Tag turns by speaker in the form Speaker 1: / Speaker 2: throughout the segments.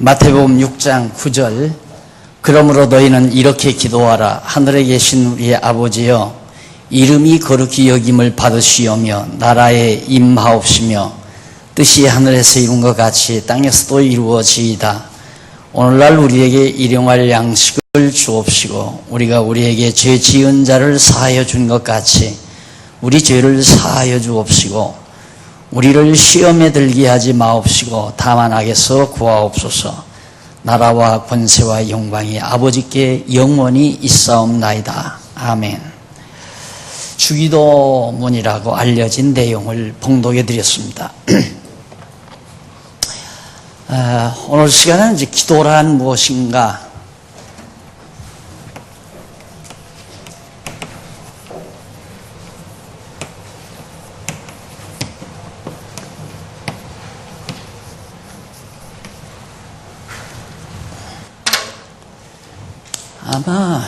Speaker 1: 마태복음 6장 9절 그러므로 너희는 이렇게 기도하라. 하늘에 계신 우리의 아버지여, 이름이 거룩히 여김을 받으시오며 나라에 임하옵시며 뜻이 하늘에서 이룬 것 같이 땅에서도 이루어지이다. 오늘날 우리에게 일용할 양식을 주옵시고 우리가 우리에게 죄 지은 자를 사하여 준 것 같이 우리 죄를 사하여 주옵시고 우리를 시험에 들게 하지 마옵시고 다만 악에서 구하옵소서. 나라와 권세와 영광이 아버지께 영원히 있사옵나이다. 아멘. 주기도문이라고 알려진 내용을 봉독해 드렸습니다. 오늘 시간은 이제 기도란 무엇인가? 아마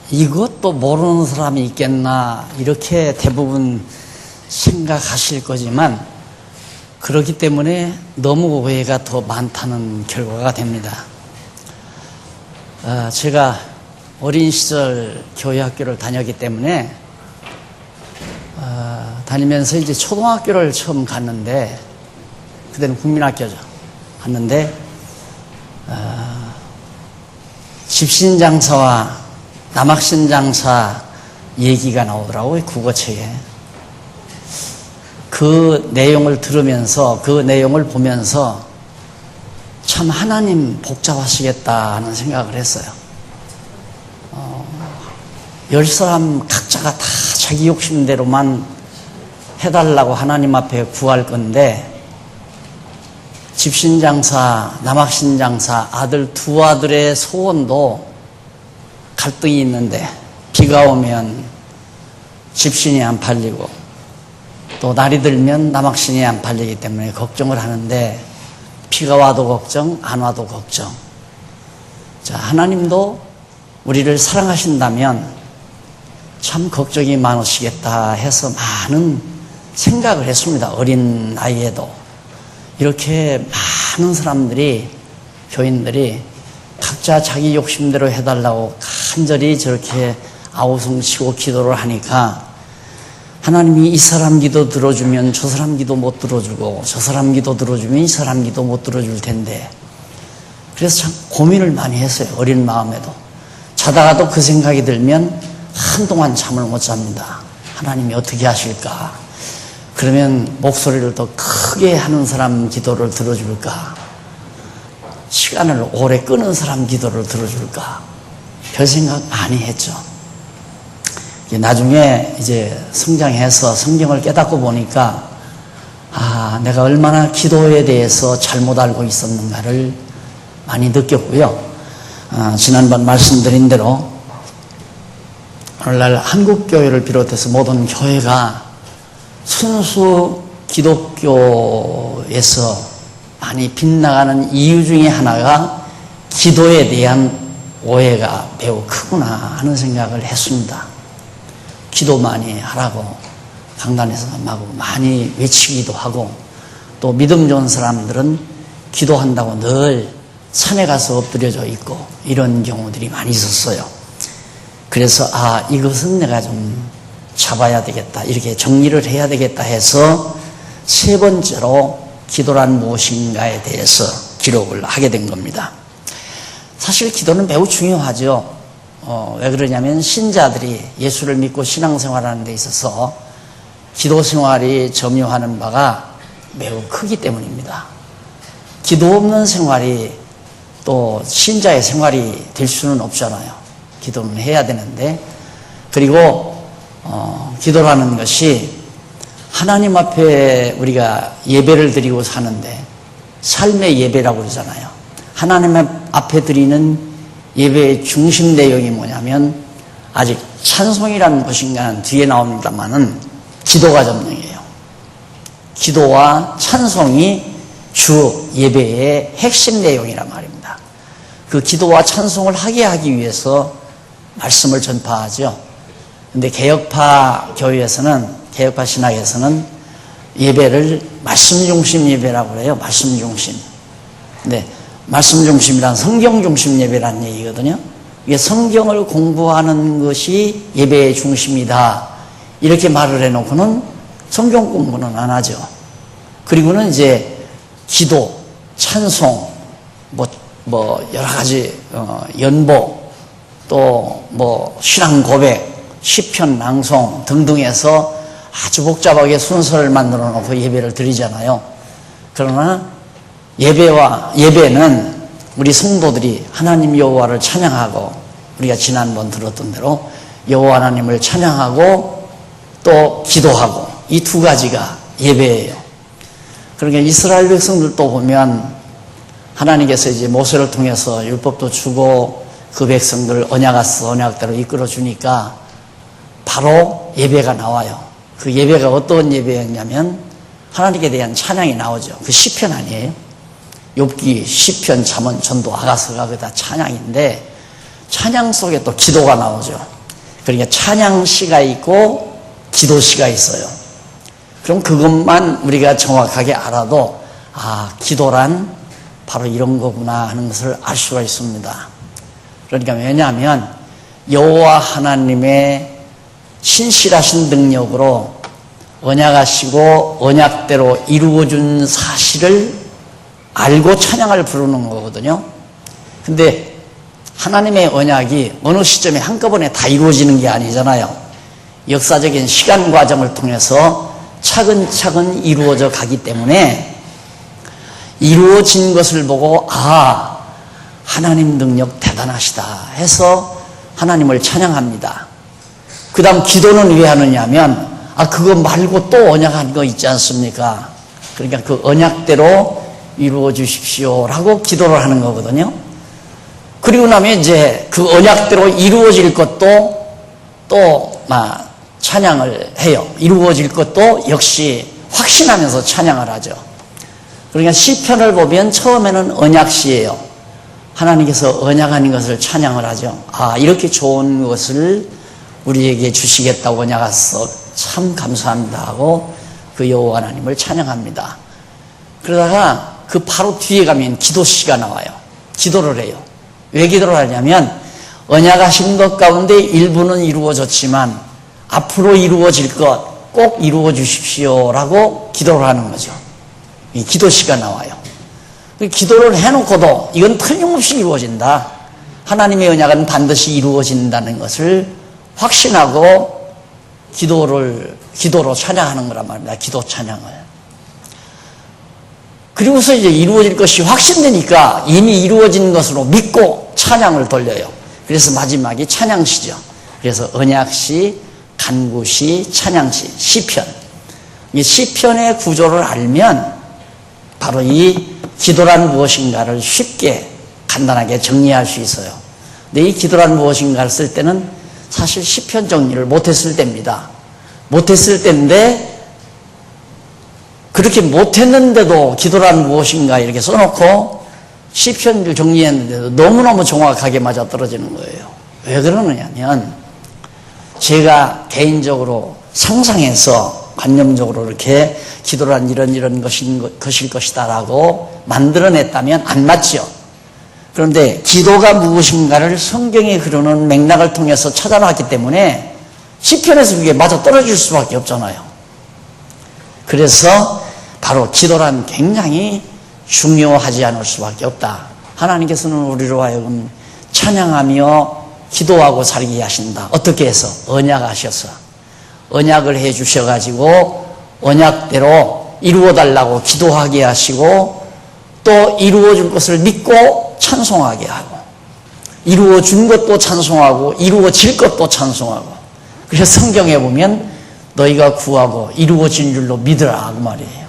Speaker 1: 이것도 모르는 사람이 있겠나 이렇게 대부분 생각하실 거지만 그렇기 때문에 너무 오해가 더 많다는 결과가 됩니다. 제가 어린 시절 교회학교를 다녔기 때문에 다니면서 이제 초등학교를 처음 갔는데 그때는 국민학교죠. 갔는데 집신장사와 남학신장사 얘기가 나오더라고요, 국어책에. 그 내용을 들으면서, 그 내용을 보면서 참 하나님 복잡하시겠다 하는 생각을 했어요. 10사람 각자가 다 자기 욕심대로만 해달라고 하나님 앞에 구할 건데 집신장사, 남학신장사, 두 아들의 소원도 갈등이 있는데 비가 오면 집신이 안 팔리고 또 날이 들면 남학신이 안 팔리기 때문에 걱정을 하는데 비가 와도 걱정, 안 와도 걱정. 자, 하나님도 우리를 사랑하신다면 참 걱정이 많으시겠다 해서 많은 생각을 했습니다. 어린 나이에도. 이렇게 많은 사람들이, 교인들이 각자 자기 욕심대로 해달라고 간절히 저렇게 아우성치고 기도를 하니까 하나님이 이 사람 기도 들어주면 저 사람 기도 못 들어주고 저 사람 기도 들어주면 이 사람 기도 못 들어줄 텐데 그래서 참 고민을 많이 했어요. 어린 마음에도. 자다가도 그 생각이 들면 한동안 잠을 못 잡니다. 하나님이 어떻게 하실까? 그러면 목소리를 더 크게 하는 사람 기도를 들어줄까? 시간을 오래 끄는 사람 기도를 들어줄까? 별 생각 많이 했죠. 나중에 이제 성장해서 성경을 깨닫고 보니까 내가 얼마나 기도에 대해서 잘못 알고 있었는가를 많이 느꼈고요. 지난번 말씀드린 대로 오늘날 한국교회를 비롯해서 모든 교회가 순수 기독교에서 많이 빗나가는 이유 중에 하나가 기도에 대한 오해가 매우 크구나 하는 생각을 했습니다. 기도 많이 하라고 강단에서 많이 외치기도 하고 또 믿음 좋은 사람들은 기도한다고 늘 산에 가서 엎드려져 있고 이런 경우들이 많이 있었어요. 그래서 이것은 내가 좀 잡아야 되겠다, 이렇게 정리를 해야 되겠다 해서 세 번째로 기도란 무엇인가에 대해서 기록을 하게 된 겁니다. 사실 기도는 매우 중요하죠. 왜 그러냐면 신자들이 예수를 믿고 신앙생활하는 데 있어서 기도 생활이 점유하는 바가 매우 크기 때문입니다. 기도 없는 생활이 또 신자의 생활이 될 수는 없잖아요. 기도는 해야 되는데, 그리고 기도라는 것이 하나님 앞에 우리가 예배를 드리고 사는데 삶의 예배라고 그러잖아요. 하나님 앞에 드리는 예배의 중심 내용이 뭐냐면 아직 찬송이라는 것인가는 뒤에 나옵니다만은 기도가 점령이에요. 기도와 찬송이 주 예배의 핵심 내용이란 말입니다. 그 기도와 찬송을 하기 위해서 말씀을 전파하죠. 근데 개혁파 교회에서는, 개혁파 신학에서는 예배를 말씀 중심 예배라고 그래요. 말씀 중심. 근데 말씀 중심이란 성경 중심 예배라는 얘기거든요. 이게 성경을 공부하는 것이 예배의 중심이다. 이렇게 말을 해놓고는 성경 공부는 안 하죠. 그리고는 이제 기도, 찬송, 여러 가지 연보, 또 신앙 고백, 시편 낭송 등등해서 아주 복잡하게 순서를 만들어 놓고 예배를 드리잖아요. 그러나 예배는 우리 성도들이 하나님 여호와를 찬양하고, 우리가 지난번 들었던 대로 여호와 하나님을 찬양하고 또 기도하고, 이 두 가지가 예배예요. 그러니까 이스라엘 백성들도 보면 하나님께서 이제 모세를 통해서 율법도 주고 그 백성들을 언약대로 이끌어 주니까 바로 예배가 나와요. 그 예배가 어떤 예배였냐면 하나님께 대한 찬양이 나오죠. 그 시편 아니에요? 욥기, 시편, 잠언, 전도, 아가서가 그다 찬양인데, 찬양 속에 또 기도가 나오죠. 그러니까 찬양시가 있고 기도시가 있어요. 그럼 그것만 우리가 정확하게 알아도 기도란 바로 이런 거구나 하는 것을 알 수가 있습니다. 그러니까 왜냐하면 여호와 하나님의 신실하신 능력으로 언약하시고 언약대로 이루어준 사실을 알고 찬양을 부르는 거거든요. 근데 하나님의 언약이 어느 시점에 한꺼번에 다 이루어지는 게 아니잖아요. 역사적인 시간 과정을 통해서 차근차근 이루어져 가기 때문에 이루어진 것을 보고 하나님 능력 대단하시다 해서 하나님을 찬양합니다. 그 다음 기도는 왜 하느냐면 그거 말고 또 언약한 거 있지 않습니까? 그러니까 그 언약대로 이루어 주십시오라고 기도를 하는 거거든요. 그리고 나면 이제 그 언약대로 이루어질 것도 또 찬양을 해요. 이루어질 것도 역시 확신하면서 찬양을 하죠. 그러니까 시편을 보면 처음에는 언약시예요. 하나님께서 언약하는 것을 찬양을 하죠. 이렇게 좋은 것을 우리에게 주시겠다고 언약하셔서 참 감사합니다 하고 그 여호와 하나님을 찬양합니다. 그러다가 그 바로 뒤에 가면 기도시가 나와요. 기도를 해요. 왜 기도를 하냐면 언약하신 것 가운데 일부는 이루어졌지만 앞으로 이루어질 것 꼭 이루어 주십시오라고 기도를 하는 거죠. 이 기도시가 나와요. 기도를 해놓고도 이건 틀림없이 이루어진다. 하나님의 언약은 반드시 이루어진다는 것을 확신하고 기도로 찬양하는 거란 말입니다. 기도 찬양을. 그리고서 이제 이루어질 것이 확신되니까 이미 이루어진 것으로 믿고 찬양을 돌려요. 그래서 마지막이 찬양시죠. 그래서 언약시, 간구시, 찬양시, 시편. 이 시편의 구조를 알면 바로 이 기도란 무엇인가를 쉽게 간단하게 정리할 수 있어요. 근데 이 기도란 무엇인가를 쓸 때는 사실 시편 정리를 못했을 때입니다. 못했을 때인데 그렇게 못했는데도 기도란 무엇인가 이렇게 써놓고 시편을 정리했는데도 너무너무 정확하게 맞아떨어지는 거예요. 왜 그러느냐면 제가 개인적으로 상상해서 관념적으로 이렇게 기도란 이런 것일 것이다라고 만들어냈다면 안 맞죠. 그런데 기도가 무엇인가를 성경에 흐르는 맥락을 통해서 찾아놨기 때문에 시편에서 그게 맞아떨어질 수밖에 없잖아요. 그래서 바로 기도란 굉장히 중요하지 않을 수밖에 없다. 하나님께서는 우리로 하여금 찬양하며 기도하고 살게 하신다. 어떻게 해서? 언약하셔서. 언약을 해 주셔가지고 언약대로 이루어달라고 기도하게 하시고 또 이루어줄 것을 믿고 찬송하게 하고 이루어준 것도 찬송하고 이루어질 것도 찬송하고. 그래서 성경에 보면 너희가 구하고 이루어진 줄로 믿으라 그 말이에요.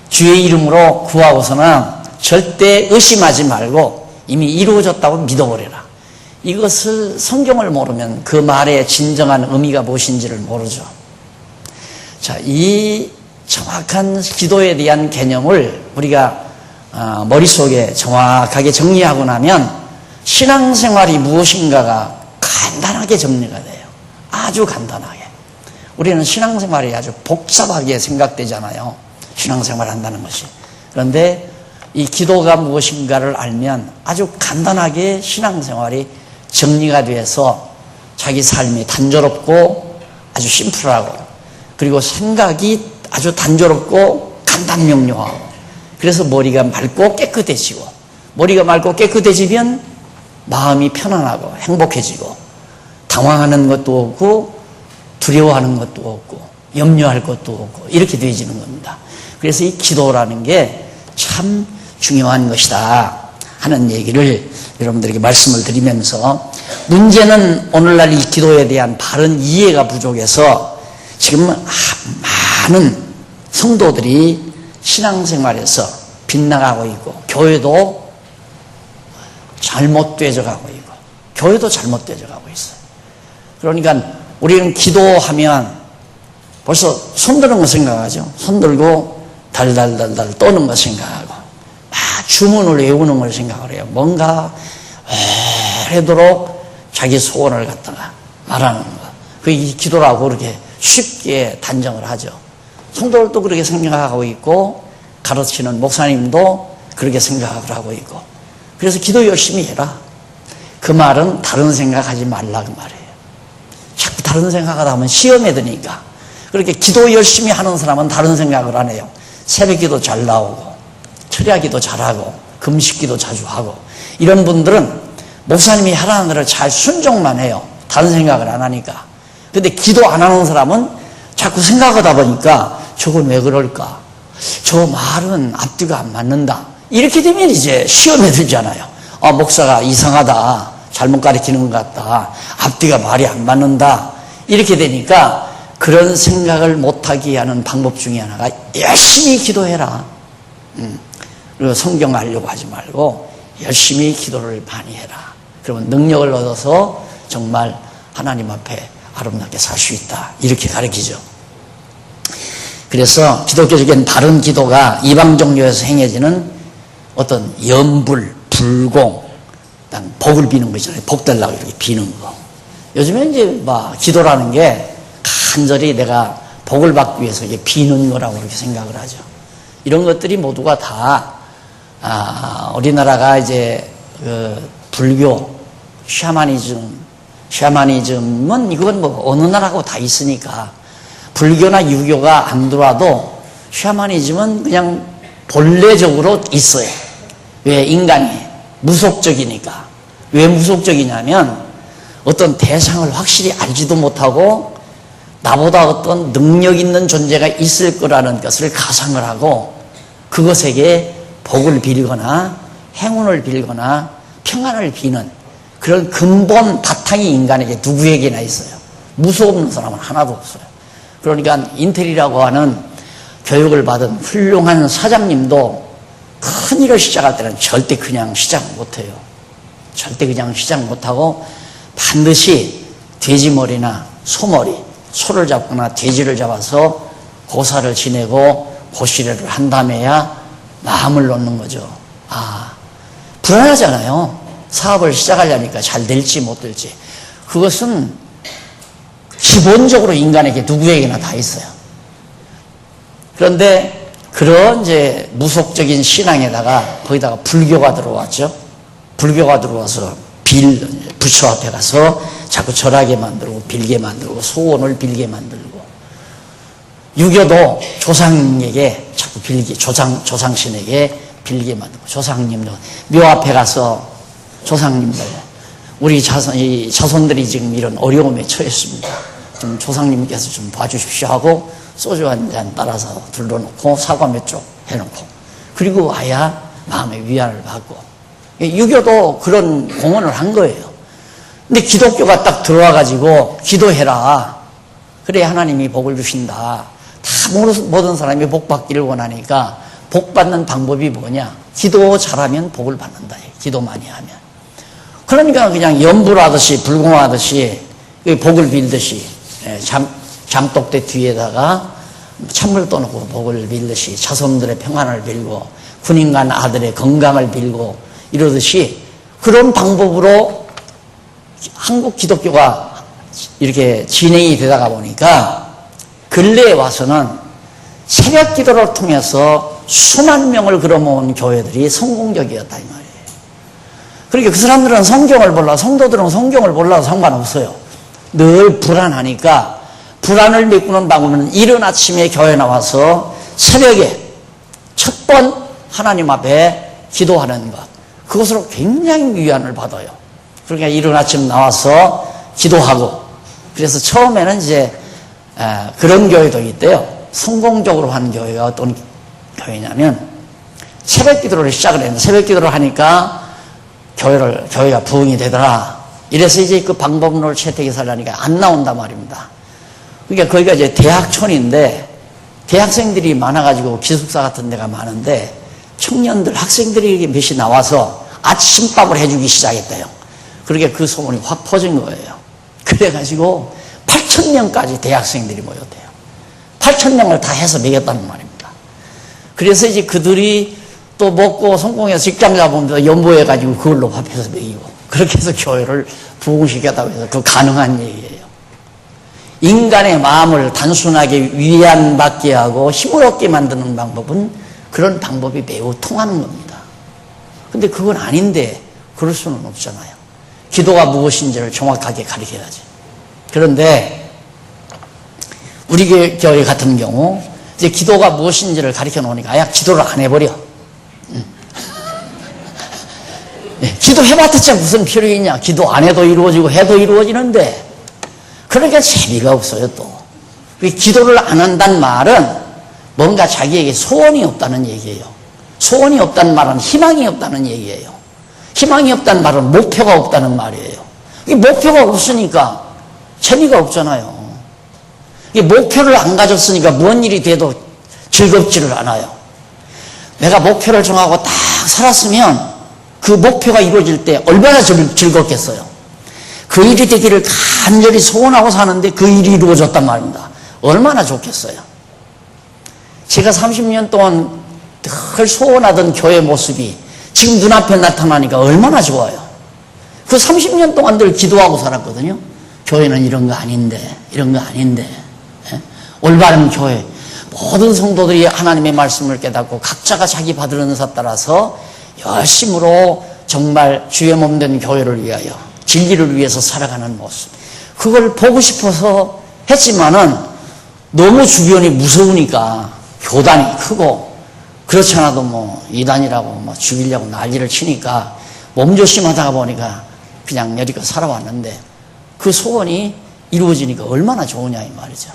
Speaker 1: 주의 이름으로 구하고서는 절대 의심하지 말고 이미 이루어졌다고 믿어버려라. 이것을 성경을 모르면 그 말의 진정한 의미가 무엇인지를 모르죠. 자, 이 정확한 기도에 대한 개념을 우리가 머릿속에 정확하게 정리하고 나면 신앙생활이 무엇인가가 간단하게 정리가 돼요. 아주 간단하게. 우리는 신앙생활이 아주 복잡하게 생각되잖아요. 신앙생활 한다는 것이. 그런데 이 기도가 무엇인가를 알면 아주 간단하게 신앙생활이 정리가 돼서 자기 삶이 단조롭고 아주 심플하고, 그리고 생각이 아주 단조롭고 간단명료하고, 그래서 머리가 맑고 깨끗해지고, 머리가 맑고 깨끗해지면 마음이 편안하고 행복해지고, 당황하는 것도 없고 두려워하는 것도 없고 염려할 것도 없고 이렇게 되어지는 겁니다. 그래서 이 기도라는 게 참 중요한 것이다 하는 얘기를 여러분들에게 말씀을 드리면서, 문제는 오늘날 이 기도에 대한 바른 이해가 부족해서 지금 많은 성도들이 신앙생활에서 빗나가고 있고, 교회도 잘못되어 가고 있고, 교회도 잘못되어 가고 있어요. 그러니까 우리는 기도하면 벌써 손드는 거 생각하죠. 손들고 달달달달 떠는 거 생각하고, 막 주문을 외우는 걸 생각을 해요. 뭔가 오래도록 자기 소원을 갖다가 말하는 거. 그게 기도라고 그렇게 쉽게 단정을 하죠. 성도들도 그렇게 생각하고 있고, 가르치는 목사님도 그렇게 생각을 하고 있고, 그래서 기도 열심히 해라. 그 말은 다른 생각하지 말라 그 말이에요. 자꾸 다른 생각하다 보면 시험에 드니까. 그렇게 기도 열심히 하는 사람은 다른 생각을 안 해요. 새벽기도 잘 나오고, 철야기도 잘하고, 금식기도 자주 하고, 이런 분들은 목사님이 하라는 대로 잘 순종만 해요. 다른 생각을 안 하니까. 근데 기도 안 하는 사람은 자꾸 생각하다 보니까 저건 왜 그럴까? 저 말은 앞뒤가 안 맞는다. 이렇게 되면 이제 시험에 들잖아요. 목사가 이상하다. 잘못 가르치는 것 같다. 앞뒤가 말이 안 맞는다. 이렇게 되니까 그런 생각을 못하게 하는 방법 중에 하나가 열심히 기도해라. 그리고 성경 알려고 하지 말고 열심히 기도를 많이 해라. 그러면 능력을 얻어서 정말 하나님 앞에 아름답게 살 수 있다. 이렇게 가르치죠. 그래서 기독교적인 바른 기도가 이방 종교에서 행해지는 어떤 염불, 불공, 복을 비는 거 있잖아요. 복 달라고 이렇게 비는 거. 요즘에 이제 막 기도라는 게 간절히 내가 복을 받기 위해서 이게 비는 거라고 그렇게 생각을 하죠. 이런 것들이 모두가 다 우리나라가 이제 불교, 샤머니즘은 이건 뭐 어느 나라고 다 있으니까, 불교나 유교가 안 들어와도 샤머니즘은 그냥 본래적으로 있어요. 왜? 인간이 무속적이니까. 왜 무속적이냐면 어떤 대상을 확실히 알지도 못하고 나보다 어떤 능력 있는 존재가 있을 거라는 것을 가상을 하고, 그것에게 복을 빌거나 행운을 빌거나 평안을 비는 그런 근본 바탕이 인간에게 누구에게나 있어요. 무서운 사람은 하나도 없어요. 그러니까 인텔이라고 하는 교육을 받은 훌륭한 사장님도 큰 일을 시작할 때는 절대 그냥 시작 못해요. 절대 그냥 시작 못하고 반드시 돼지머리나 소머리, 소를 잡거나 돼지를 잡아서 고사를 지내고 고시래를 한다며야 마음을 놓는 거죠. 불안하잖아요. 사업을 시작하려니까 잘 될지 못 될지. 그것은 기본적으로 인간에게 누구에게나 다 있어요. 그런데 그런 이제 무속적인 신앙에다가 거기다가 불교가 들어왔죠. 불교가 들어와서 부처 앞에 가서 자꾸 절하게 만들고 빌게 만들고 소원을 빌게 만들고, 유교도 조상에게 자꾸 빌게, 조상신에게 빌게 만들고, 조상님도 묘 앞에 가서 조상님들, 우리 자손들이 지금 이런 어려움에 처했습니다. 좀 조상님께서 좀 봐주십시오 하고 소주 한 잔 따라서 둘러놓고 사과 몇 쪽 해놓고, 그리고 와야 마음의 위안을 받고. 유교도 그런 공헌을 한 거예요. 근데 기독교가 딱 들어와가지고 기도해라. 그래야 하나님이 복을 주신다. 다 모든 사람이 복 받기를 원하니까 복 받는 방법이 뭐냐? 기도 잘하면 복을 받는다. 기도 많이 하면. 그러니까 그냥 염불하듯이 불공하듯이 복을 빌듯이 잠독대 뒤에다가 찬물 떠놓고 복을 빌듯이 자손들의 평안을 빌고 군인간 아들의 건강을 빌고 이러듯이 그런 방법으로 한국 기독교가 이렇게 진행이 되다가 보니까 근래에 와서는 새벽 기도를 통해서 수만 명을 걸어모은 교회들이 성공적이었다 이 말이에요. 그러니까 그 사람들은 성경을 몰라, 성도들은 성경을 몰라도 상관없어요. 늘 불안하니까 불안을 메꾸는 방법은 이른 아침에 교회 나와서 새벽에 첫 번 하나님 앞에 기도하는 것, 그것으로 굉장히 위안을 받아요. 그러니까 이른 아침 나와서 기도하고, 그래서 처음에는 이제 그런 교회도 있대요. 성공적으로 하는 교회가 어떤 교회냐면 새벽 기도를 시작을 했는데, 새벽 기도를 하니까 교회가 부흥이 되더라. 이래서 이제 그 방법론을 채택해서 하려니까 안 나온단 말입니다. 그러니까 거기가 이제 대학촌인데 대학생들이 많아가지고 기숙사 같은 데가 많은데 청년들, 학생들이 몇이 나와서 아침밥을 해주기 시작했대요. 그러니까 그 소문이 확 퍼진 거예요. 그래가지고 8,000명까지 대학생들이 모였대요. 8,000명을 다 해서 먹였다는 말입니다. 그래서 이제 그들이 또 먹고 성공해서 직장 잡으면 연보해가지고 그걸로 밥해서 먹이고, 그렇게 해서 교회를 부흥시켰다고 해서 그 가능한 얘기예요. 인간의 마음을 단순하게 위안받게 하고 힘을 얻게 만드는 방법은 그런 방법이 매우 통하는 겁니다. 근데 그건 아닌데 그럴 수는 없잖아요. 기도가 무엇인지를 정확하게 가르쳐야지. 그런데 우리 교회 같은 경우 이제 기도가 무엇인지를 가르쳐 놓으니까 아예 기도를 안 해버려. 기도해봤자 무슨 필요 있냐. 기도 안 해도 이루어지고 해도 이루어지는데, 그러니까 재미가 없어요. 또 기도를 안 한다는 말은 뭔가 자기에게 소원이 없다는 얘기예요. 소원이 없다는 말은 희망이 없다는 얘기예요. 희망이 없다는 말은 목표가 없다는 말이에요. 이 목표가 없으니까 재미가 없잖아요. 이 목표를 안 가졌으니까 뭔 일이 돼도 즐겁지를 않아요. 내가 목표를 정하고 딱 살았으면 그 목표가 이루어질 때 얼마나 즐겁겠어요. 그 일이 되기를 간절히 소원하고 사는데 그 일이 이루어졌단 말입니다. 얼마나 좋겠어요. 제가 30년 동안 늘 소원하던 교회 모습이 지금 눈앞에 나타나니까 얼마나 좋아요. 그 30년 동안 늘 기도하고 살았거든요. 교회는 이런 거 아닌데, 이런 거 아닌데. 올바른 교회, 모든 성도들이 하나님의 말씀을 깨닫고 각자가 자기 받을 은사 따라서 열심으로 정말 주의 몸된 교회를 위하여 진리를 위해서 살아가는 모습, 그걸 보고 싶어서 했지만은 너무 주변이 무서우니까, 교단이 크고 그렇지 않아도 뭐 이단이라고 뭐 죽이려고 난리를 치니까 몸조심하다가 보니까 그냥 여기껏 살아왔는데, 그 소원이 이루어지니까 얼마나 좋으냐 이 말이죠.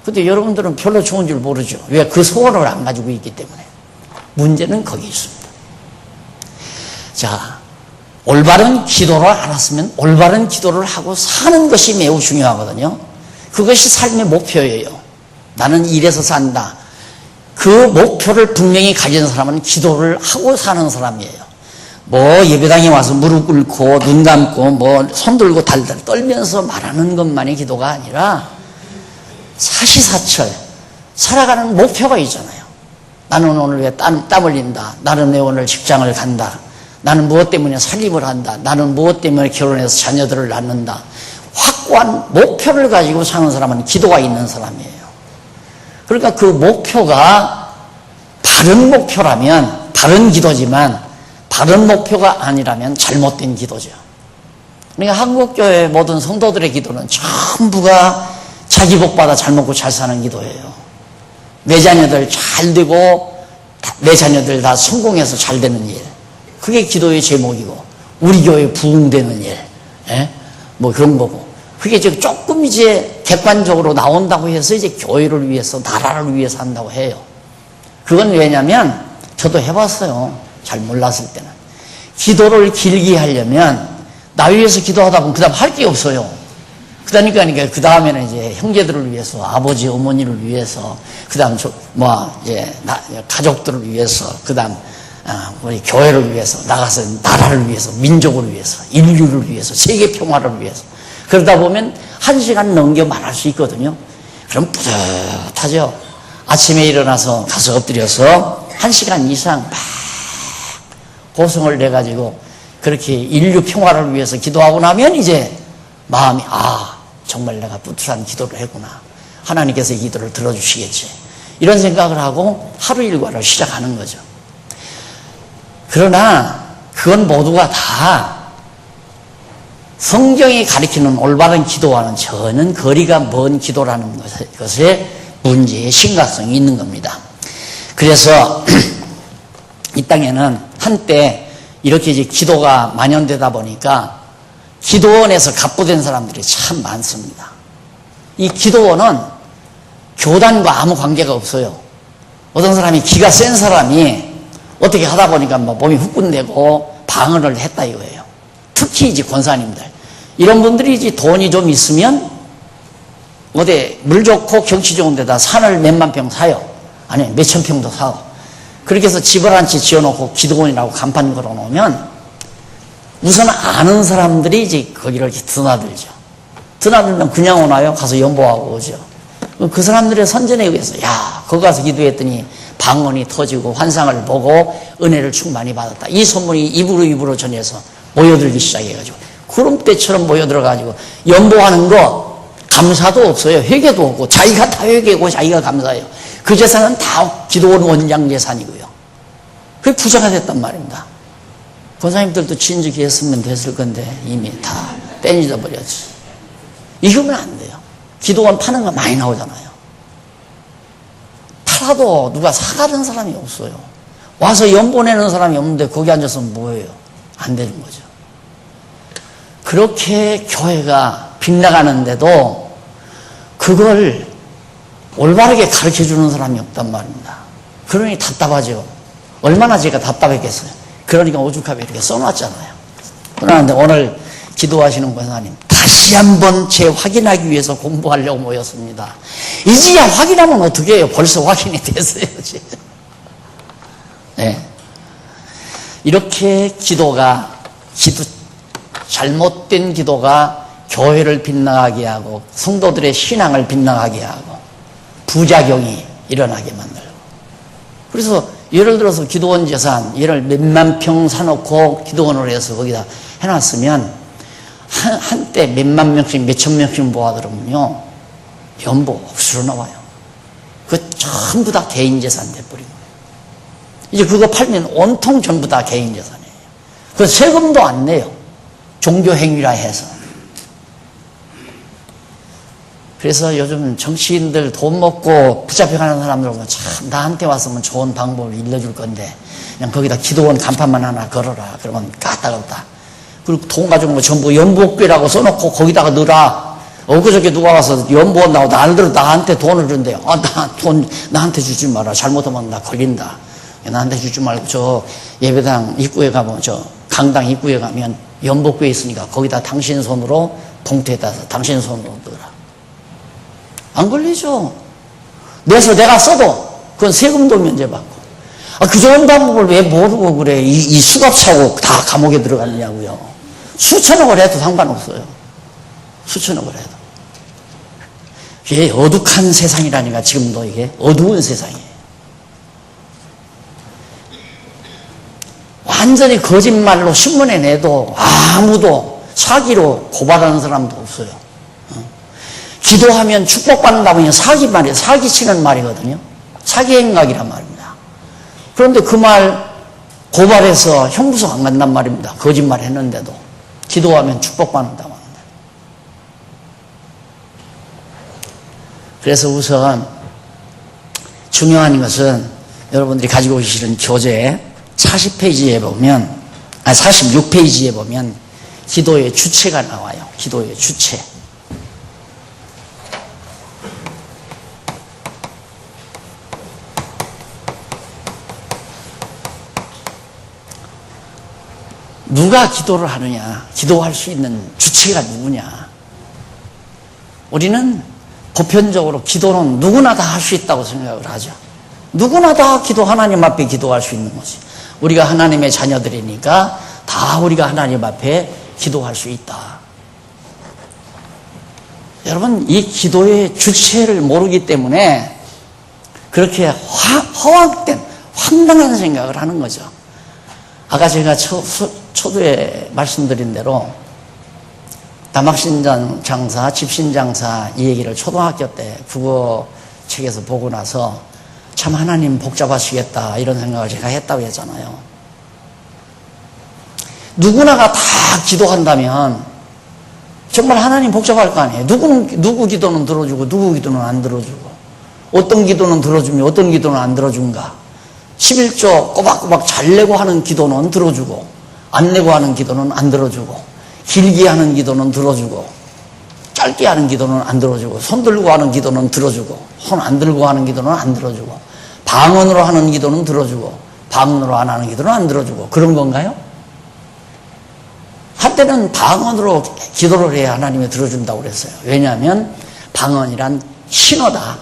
Speaker 1: 근데 여러분들은 별로 좋은 줄 모르죠. 왜? 그 소원을 안 가지고 있기 때문에. 문제는 거기 있습니다. 자, 올바른 기도를 알았으면 올바른 기도를 하고 사는 것이 매우 중요하거든요. 그것이 삶의 목표예요. 나는 이래서 산다. 그 목표를 분명히 가진 사람은 기도를 하고 사는 사람이에요. 뭐 예배당에 와서 무릎 꿇고 눈 감고 뭐 손 들고 달달 떨면서 말하는 것만이 기도가 아니라 사시사철 살아가는 목표가 있잖아요. 나는 오늘 왜 땀 흘린다. 나는 왜 오늘 직장을 간다. 나는 무엇 때문에 살림을 한다. 나는 무엇 때문에 결혼해서 자녀들을 낳는다. 확고한 목표를 가지고 사는 사람은 기도가 있는 사람이에요. 그러니까 그 목표가 바른 목표라면 바른 기도지만 바른 목표가 아니라면 잘못된 기도죠. 그러니까 한국교회 모든 성도들의 기도는 전부가 자기 복받아 잘 먹고 잘 사는 기도예요. 내 자녀들 잘 되고 내 자녀들 다 성공해서 잘 되는 일, 그게 기도의 제목이고, 우리 교회 부흥되는 일, 뭐 그런 거고, 그게 조금 이제 객관적으로 나온다고 해서 이제 교회를 위해서, 나라를 위해서 한다고 해요. 그건 왜냐면 저도 해봤어요. 잘 몰랐을 때는. 기도를 길게 하려면 나 위해서 기도하다 보면 그 다음 할 게 없어요. 그러니까 그 다음에는 이제 형제들을 위해서, 아버지, 어머니를 위해서, 그 다음 이제 가족들을 위해서, 그 다음 우리 교회를 위해서, 나가서 나라를 위해서, 민족을 위해서, 인류를 위해서, 세계 평화를 위해서. 그러다 보면 1시간 넘겨 말할 수 있거든요. 그럼 뿌듯하죠. 아침에 일어나서 가서 엎드려서 1시간 이상 막 고성을 내가지고 그렇게 인류 평화를 위해서 기도하고 나면 이제 마음이, 정말 내가 뿌듯한 기도를 했구나. 하나님께서 이 기도를 들어주시겠지. 이런 생각을 하고 하루 일과를 시작하는 거죠. 그러나 그건 모두가 다 성경이 가리키는 올바른 기도와는 전혀 거리가 먼 기도라는 것에 문제의 심각성이 있는 겁니다. 그래서 이 땅에는 한때 이렇게 이제 기도가 만연되다 보니까 기도원에서 갑부된 사람들이 참 많습니다. 이 기도원은 교단과 아무 관계가 없어요. 어떤 사람이 기가 센 사람이 어떻게 하다 보니까 뭐 몸이 후끈대고 방언을 했다 이거예요. 특히 이제 권사님들. 이런 분들이 이제 돈이 좀 있으면 어디 물 좋고 경치 좋은 데다 산을 몇만 평 사요. 아니 몇천 평도 사요. 그렇게 해서 집을 한 채 지어놓고 기도원이라고 간판 걸어놓으면 우선 아는 사람들이 이제 거기를 이렇게 드나들죠. 드나들면 그냥 오나요? 가서 연보하고 오죠. 그 사람들의 선전에 의해서 야 거기 가서 기도했더니 방언이 터지고 환상을 보고 은혜를 충만히 받았다. 이 소문이 입으로 전해서 모여들기 시작해가지고 구름대처럼 모여들어가지고 연보하는 거 감사도 없어요. 회개도 없고 자기가 다 회개고 자기가 감사해요. 그 재산은 다 기도원 원장 재산이고요. 그게 부자가 됐단 말입니다. 권사님들도 진즉히 했으면 됐을 건데 이미 다 떼니다 버렸지. 이러면 안 돼요. 기도원 파는 거 많이 나오잖아요. 팔아도 누가 사가는 사람이 없어요. 와서 연보내는 사람이 없는데 거기 앉아서 뭐예요? 안 되는 거죠. 그렇게 교회가 빗나가는데도 그걸 올바르게 가르쳐주는 사람이 없단 말입니다. 그러니 답답하죠. 얼마나 제가 답답했겠어요. 그러니까 오죽하게 이렇게 써놨잖아요. 그런데 오늘 기도하시는 권사님 다시 한번 재확인하기 위해서 공부하려고 모였습니다. 이제야 확인하면 어떻게 해요? 벌써 확인이 됐어요. 네. 이렇게 잘못된 기도가 교회를 빗나가게 하고 성도들의 신앙을 빗나가게 하고 부작용이 일어나게 만들고. 그래서 예를 들어서 기도원 재산 얘를 몇만 평 사놓고 기도원으로 해서 거기다 해놨으면 한때 몇만 명씩 몇천 명씩 모아들으면요 연보 억수로 나와요. 그거 전부 다 개인 재산 돼버린 거예요. 이제 그거 팔면 온통 전부 다 개인 재산이에요. 그 세금도 안 내요. 종교 행위라 해서. 그래서 요즘 정치인들 돈 먹고 붙잡혀가는 사람들 보면 참 나한테 왔으면 좋은 방법을 일러줄 건데 그냥 거기다 기도원 간판만 하나 걸어라. 그러면 까딱없다. 그리고 돈 가지고 뭐 전부 연복비라고 써놓고 거기다가 넣어라. 엊그저께 누가 와서 연보한다고 나한테 돈을 준대요. 나한테 주지 마라. 잘못하면 나 걸린다. 나한테 주지 말고 저 예배당 입구에 가면 저 강당 입구에 가면 연복비에 있으니까 거기다 당신 손으로 봉투에다 당신 손으로 넣어라. 안 걸리죠. 내가 써도 그건 세금도 면제받고. 그 좋은 방법을 왜 모르고 그래. 이 수갑 차고 다 감옥에 들어갔냐고요. 수천억을 해도 상관없어요. 수천억을 해도. 이게 어둑한 세상이라니까 지금도 이게 어두운 세상이에요. 완전히 거짓말로 신문에 내도 아무도 사기로 고발하는 사람도 없어요. 기도하면 축복받는다면 사기말이에요. 사기치는 말이거든요. 사기 행각이란 말입니다. 그런데 그 말 고발해서 형무소 안 간단 말입니다. 거짓말 했는데도. 기도하면 축복받는다고 하는데. 그래서 우선 중요한 것은 여러분들이 가지고 오시는 교재 40페이지에 보면 46페이지에 보면 기도의 주체가 나와요. 기도의 주체. 누가 기도를 하느냐, 기도할 수 있는 주체가 누구냐. 우리는 보편적으로 기도는 누구나 다 할 수 있다고 생각을 하죠. 누구나 다 하나님 앞에 기도할 수 있는 거지. 우리가 하나님의 자녀들이니까 다 우리가 하나님 앞에 기도할 수 있다. 여러분, 이 기도의 주체를 모르기 때문에 그렇게 허황된, 황당한 생각을 하는 거죠. 아까 제가 초두에 말씀드린 대로 다막신장사, 집신장사 이 얘기를 초등학교 때 국어 책에서 보고 나서 참 하나님 복잡하시겠다 이런 생각을 제가 했다고 했잖아요. 누구나가 다 기도한다면 정말 하나님 복잡할 거 아니에요. 누구 기도는 들어주고 누구 기도는 안 들어주고, 어떤 기도는 들어주며 어떤 기도는 안 들어준가. 11조 꼬박꼬박 잘 내고 하는 기도는 들어주고, 안 내고 하는 기도는 안 들어주고, 길게 하는 기도는 들어주고, 짧게 하는 기도는 안 들어주고, 손 들고 하는 기도는 들어주고, 손 안 들고 하는 기도는 안 들어주고, 방언으로 하는 기도는 들어주고, 방언으로 안 하는 기도는 안 들어주고, 그런 건가요? 한때는 방언으로 기도를 해야 하나님이 들어준다고 그랬어요. 왜냐하면 방언이란 신어다.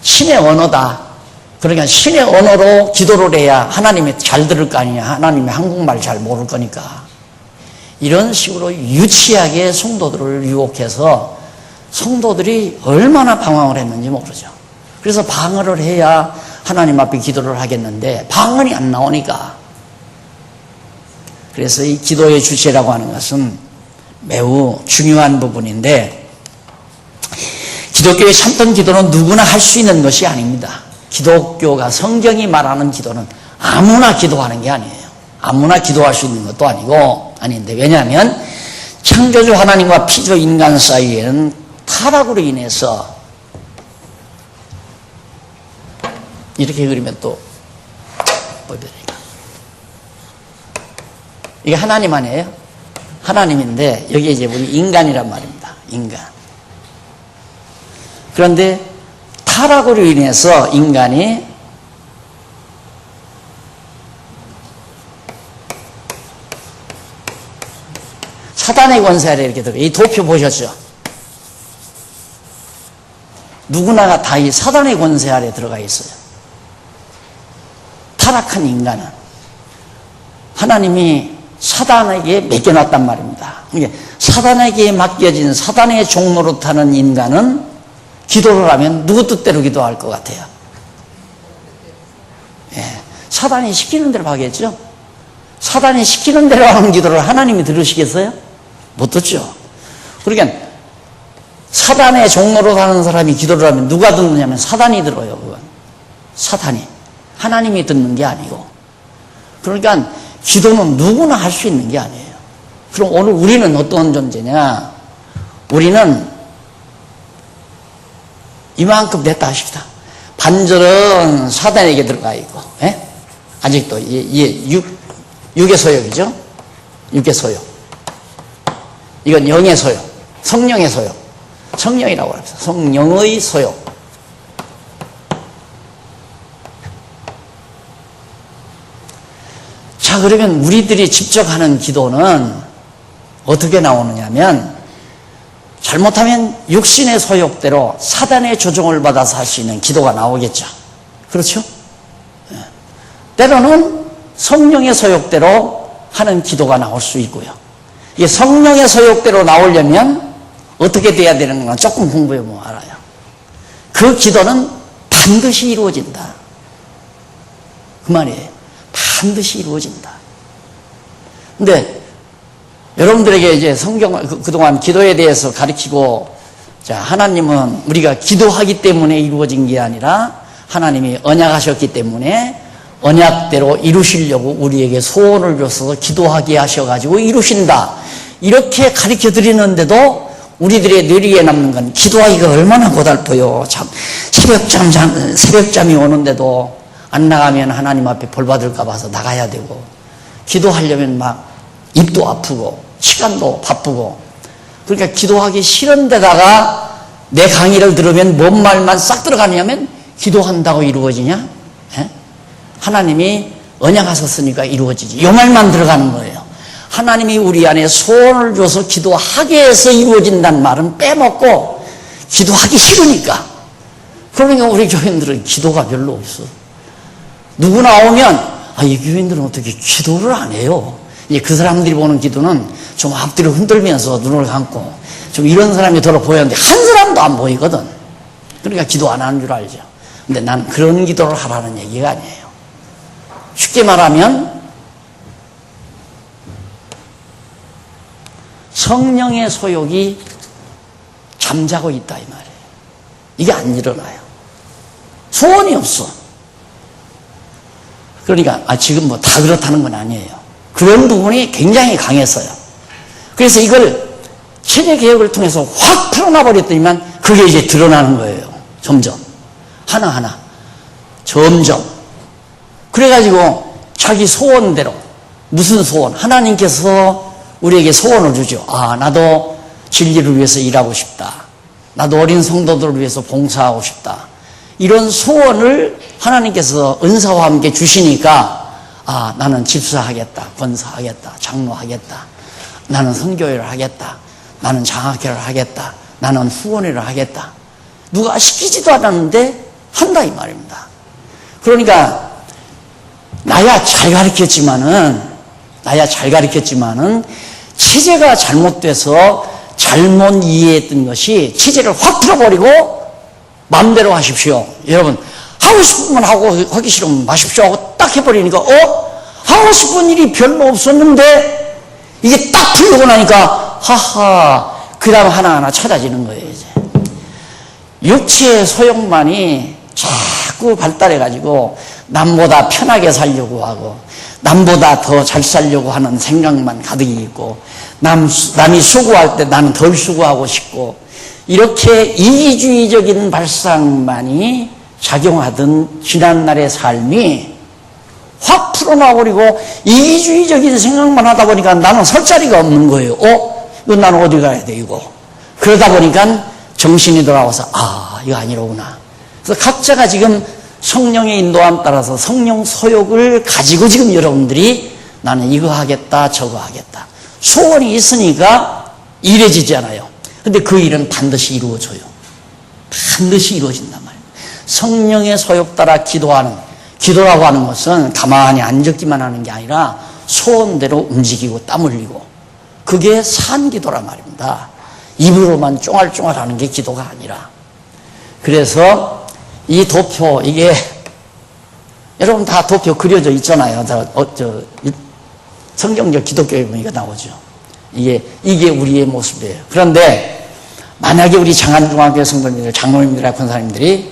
Speaker 1: 신의 언어다. 그러니까 신의 언어로 기도를 해야 하나님이 잘 들을 거 아니냐. 하나님이 한국말 잘 모를 거니까. 이런 식으로 유치하게 성도들을 유혹해서 성도들이 얼마나 방황을 했는지 모르죠. 그래서 방언을 해야 하나님 앞에 기도를 하겠는데 방언이 안 나오니까. 그래서 이 기도의 주체라고 하는 것은 매우 중요한 부분인데, 기독교의 참된 기도는 누구나 할 수 있는 것이 아닙니다. 기독교가 성경이 말하는 기도는 아무나 기도하는 게 아니에요. 아무나 기도할 수 있는 것도 아닌데, 왜냐하면 창조주 하나님과 피조 인간 사이에는 타락으로 인해서, 이렇게 그리면 또 이게 하나님 아니에요? 하나님인데 여기 이제 우리 인간이란 말입니다. 인간. 그런데 타락으로 인해서 인간이 사단의 권세 아래 이렇게 들어요. 이 도표 보셨죠? 누구나가 다 이 사단의 권세 아래 들어가 있어요. 타락한 인간은 하나님이 사단에게 맡겨놨단 말입니다. 그러니까 사단에게 맡겨진 사단의 종로로 타는 인간은 기도를 하면 누구 뜻대로 기도할 것 같아요? 예, 사단이 시키는 대로 하겠죠? 사단이 시키는 대로 하는 기도를 하나님이 들으시겠어요? 못 듣죠. 그러니까 사단의 종로로 사는 사람이 기도를 하면 누가 듣느냐면 사단이 들어요. 그건 사단이. 하나님이 듣는 게 아니고. 그러니까 기도는 누구나 할 수 있는 게 아니에요. 그럼 오늘 우리는 어떤 존재냐? 우리는 이만큼 됐다 하십시다. 반절은 사단에게 들어가 있고, 예? 아직도 육의 소욕이죠? 육의 소욕. 이건 영의 소욕, 성령의 소욕. 성령이라고 합니다. 성령의 소욕. 자, 그러면 우리들이 직접 하는 기도는 어떻게 나오느냐면, 잘못하면 육신의 소욕대로 사단의 조종을 받아서 할 수 있는 기도가 나오겠죠. 그렇죠? 때로는 성령의 소욕대로 하는 기도가 나올 수 있고요. 이게 성령의 소욕대로 나오려면 어떻게 돼야 되는 건 조금 공부해보면 알아요. 그 기도는 반드시 이루어진다. 그 말이에요. 반드시 이루어진다. 근데 여러분들에게 이제 성경을 그동안 기도에 대해서 가르치고, 자, 하나님은 우리가 기도하기 때문에 이루어진 게 아니라 하나님이 언약하셨기 때문에 언약대로 이루시려고 우리에게 소원을 줘서 기도하게 하셔가지고 이루신다. 이렇게 가르쳐 드리는데도 우리들의 뇌리에 남는 건 기도하기가 얼마나 고달퍼요. 참, 새벽잠이 오는데도 안 나가면 하나님 앞에 벌 받을까 봐서 나가야 되고, 기도하려면 막 입도 아프고 시간도 바쁘고, 그러니까 기도하기 싫은 데다가 내 강의를 들으면 뭔 말만 싹 들어가냐면 기도한다고 이루어지냐? 예? 하나님이 언약하셨으니까 이루어지지. 이 말만 들어가는 거예요. 하나님이 우리 안에 소원을 줘서 기도하게 해서 이루어진다는 말은 빼먹고 기도하기 싫으니까. 그러니까 우리 교인들은 기도가 별로 없어. 누구나 오면 이 교인들은 어떻게 기도를 안 해요? 이제 그 사람들이 보는 기도는 좀 앞뒤로 흔들면서 눈을 감고 좀 이런 사람이 들어 보였는데 한 사람도 안 보이거든. 그러니까 기도 안 하는 줄 알죠. 근데 난 그런 기도를 하라는 얘기가 아니에요. 쉽게 말하면 성령의 소욕이 잠자고 있다 이 말이에요. 이게 안 일어나요. 소원이 없어. 그러니까 지금 뭐 다 그렇다는 건 아니에요. 그런 부분이 굉장히 강했어요. 그래서 이걸 체제 개혁을 통해서 확 풀어놔 버렸더니만 그게 이제 드러나는 거예요. 점점 하나하나 점점. 그래가지고 자기 소원대로, 무슨 소원? 하나님께서 우리에게 소원을 주죠. 나도 진리를 위해서 일하고 싶다. 나도 어린 성도들을 위해서 봉사하고 싶다. 이런 소원을 하나님께서 은사와 함께 주시니까 나는 집사하겠다, 권사하겠다, 장로하겠다, 나는 선교회를 하겠다, 나는 장학회를 하겠다, 나는 후원회를 하겠다. 누가 시키지도 않았는데 한다 이 말입니다. 그러니까 나야 잘 가르쳤지만은 체제가 잘못돼서 잘못 이해했던 것이 체제를 확 풀어버리고 마음대로 하십시오. 여러분 하고 싶으면 하고 하기 싫으면 마십시오 하고 딱 해버리니까 하고 싶은 일이 별로 없었는데 이게 딱 풀리고 나니까 그 다음 하나하나 찾아지는 거예요. 이제 육체의 소욕만이 자꾸 발달해가지고 남보다 편하게 살려고 하고 남보다 더 잘 살려고 하는 생각만 가득히 있고 남이 수고할 때 나는 덜 수고하고 싶고 이렇게 이기주의적인 발상만이 작용하던 지난날의 삶이 확 풀어놔버리고 이기주의적인 생각만 하다 보니까 나는 설 자리가 없는 거예요. 이거 나는 어디 가야 돼 이거. 그러다 보니까 정신이 돌아와서 이거 아니로구나. 그래서 각자가 지금 성령의 인도함 따라서 성령 소욕을 가지고 지금 여러분들이 나는 이거 하겠다 저거 하겠다 소원이 있으니까 이루어지지 않아요. 근데 그 일은 반드시 이루어져요. 반드시 이루어진단 말이에요. 성령의 소욕 따라 기도라고 하는 것은 가만히 앉았기만 하는 게 아니라 소원대로 움직이고 땀 흘리고 그게 산기도란 말입니다. 입으로만 쫑알쫑알 하는 게 기도가 아니라. 그래서 이 도표, 이게 여러분 다 도표 그려져 있잖아요. 성경적 기독교에 보니까 나오죠. 이게 우리의 모습이에요. 그런데 만약에 우리 장안중앙교회 성도님들, 장로님들이나 권사님들이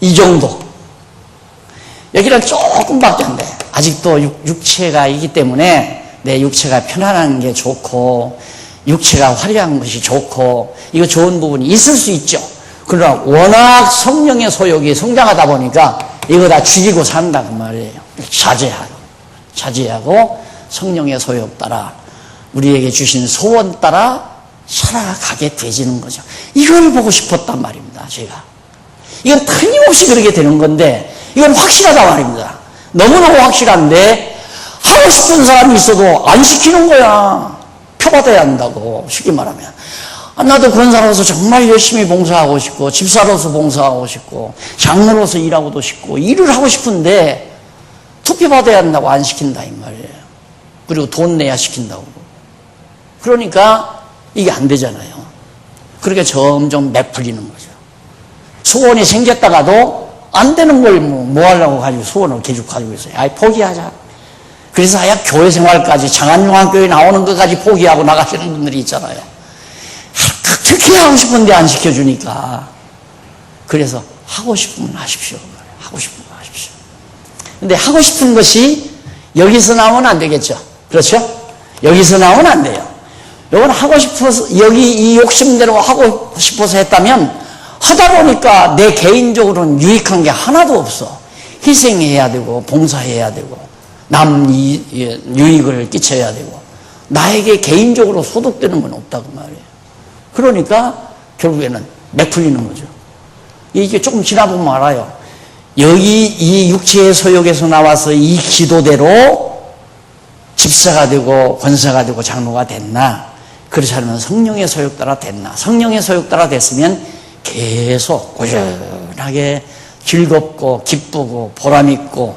Speaker 1: 이 정도, 여기는 조금밖에 안 돼. 아직도 육체가 있기 때문에 내 육체가 편안한 게 좋고 육체가 화려한 것이 좋고 이거 좋은 부분이 있을 수 있죠. 그러나 워낙 성령의 소욕이 성장하다 보니까 이거 다 죽이고 산다 그 말이에요. 자제하고 성령의 소욕 따라 우리에게 주신 소원 따라 살아가게 되지는 거죠. 이걸 보고 싶었단 말입니다. 제가 이건 틀림없이 그렇게 되는 건데 이건 확실하단 말입니다. 너무너무 확실한데 하고 싶은 사람이 있어도 안 시키는 거야. 표받아야 한다고 쉽게 말하면 나도 권사로서 정말 열심히 봉사하고 싶고 집사로서 봉사하고 싶고 장로로서 일하고도 싶고 일을 하고 싶은데 투표받아야 한다고 안 시킨다 이 말이에요. 그리고 돈 내야 시킨다고. 그러니까 이게 안 되잖아요. 그렇게 점점 맥풀리는 거죠. 소원이 생겼다가도 안 되는 걸 뭐 하려고 가지고 소원을 계속 가지고 있어요. 포기하자. 그래서 교회 생활까지 장안중앙교회 나오는 것까지 포기하고 나가시는 분들이 있잖아요. 특히 하고 싶은데 안 시켜주니까. 그래서 하고 싶으면 하십시오. 하고 싶으면 하십시오. 근데 하고 싶은 것이 여기서 나오면 안 되겠죠. 그렇죠? 여기서 나오면 안 돼요. 이건 하고 싶어서 여기 이 욕심대로 하고 싶어서 했다면 하다 보니까 내 개인적으로는 유익한 게 하나도 없어. 희생해야 되고 봉사해야 되고 남 유익을 끼쳐야 되고 나에게 개인적으로 소득되는 건 없다 그 말이에요. 그러니까 결국에는 맥풀리는 거죠. 이게 조금 지나보면 알아요. 여기 이 육체의 소욕에서 나와서 이 기도대로 집사가 되고 권사가 되고 장로가 됐나, 그렇지 않으면 성령의 소욕 따라 됐나. 성령의 소욕 따라 됐으면 계속 꾸준하게 즐겁고 기쁘고 보람있고,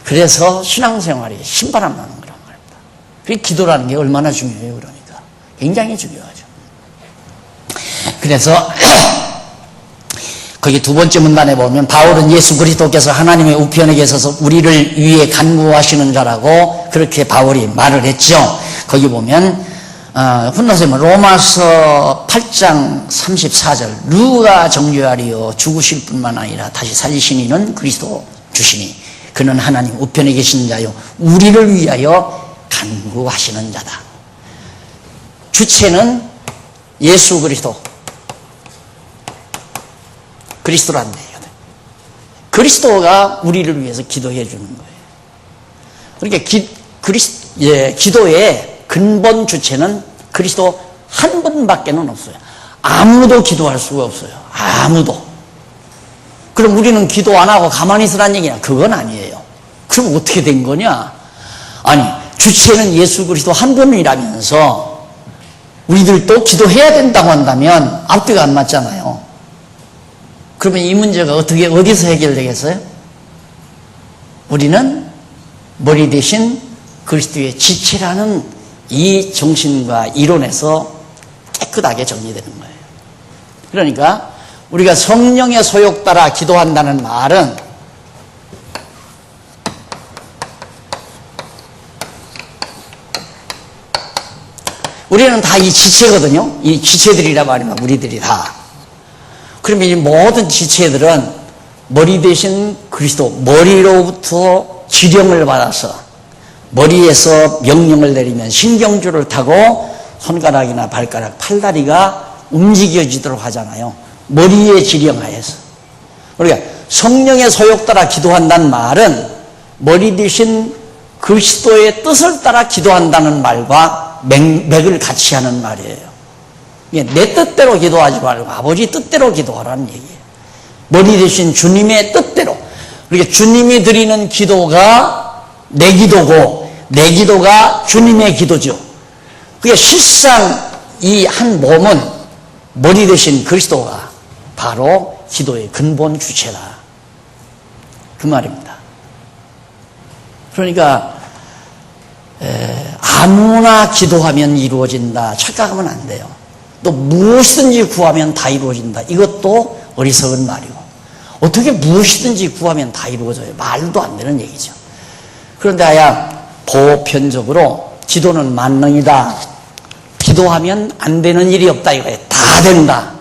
Speaker 1: 그래서 신앙생활이 신바람 나는 거란 말입니다. 그 기도라는 게 얼마나 중요해요. 그러니까 굉장히 중요하죠. 그래서 거기 두 번째 문단에 보면 바울은 예수 그리스도께서 하나님의 우편에 계셔서 우리를 위해 간구하시는 자라고 그렇게 바울이 말을 했죠. 거기 보면 훈나서 로마서 8장 34절 누가 정죄하리요 죽으실 뿐만 아니라 다시 살리신 이는 그리스도 주시니 그는 하나님 우편에 계신 자요 우리를 위하여 간구하시는 자다. 주체는 예수 그리스도란데 그리스도가 우리를 위해서 기도해 주는 거예요. 그러니까 기도의 근본 주체는 그리스도 한 분밖에는 없어요. 아무도 기도할 수가 없어요. 아무도. 그럼 우리는 기도 안 하고 가만히 있으라는 얘기냐? 그건 아니에요. 그럼 어떻게 된 거냐? 아니, 주체는 예수 그리스도 한 분이라면서 우리들도 기도해야 된다고 한다면 앞뒤가 안 맞잖아요. 그러면 이 문제가 어디서 해결되겠어요? 우리는 머리 대신 그리스도의 지체라는 이 정신과 이론에서 깨끗하게 정리되는 거예요. 그러니까 우리가 성령의 소욕 따라 기도한다는 말은 우리는 다 이 지체거든요. 이 지체들이라 말이면 우리들이 다. 그러면 이 모든 지체들은 머리 대신 그리스도, 머리로부터 지령을 받아서 머리에서 명령을 내리면 신경줄을 타고 손가락이나 발가락, 팔다리가 움직여지도록 하잖아요. 머리의 지령하에서. 그러니까 성령의 소욕 따라 기도한다는 말은 머리 대신 그리스도의 뜻을 따라 기도한다는 말과 맥을 같이 하는 말이에요. 내 뜻대로 기도하지 말고 아버지 뜻대로 기도하라는 얘기예요. 머리 대신 주님의 뜻대로. 그러니까 주님이 드리는 기도가 내 기도고 내 기도가 주님의 기도죠. 그게 실상 이 한 몸은 머리 대신 그리스도가 바로 기도의 근본 주체다. 그 말입니다. 그러니까 아무나 기도하면 이루어진다 착각하면 안 돼요. 또 무엇이든지 구하면 다 이루어진다. 이것도 어리석은 말이고 어떻게 무엇이든지 구하면 다 이루어져요. 말도 안 되는 얘기죠. 그런데 아야 보편적으로 기도는 만능이다. 기도하면 안 되는 일이 없다 이거예요. 다 된다.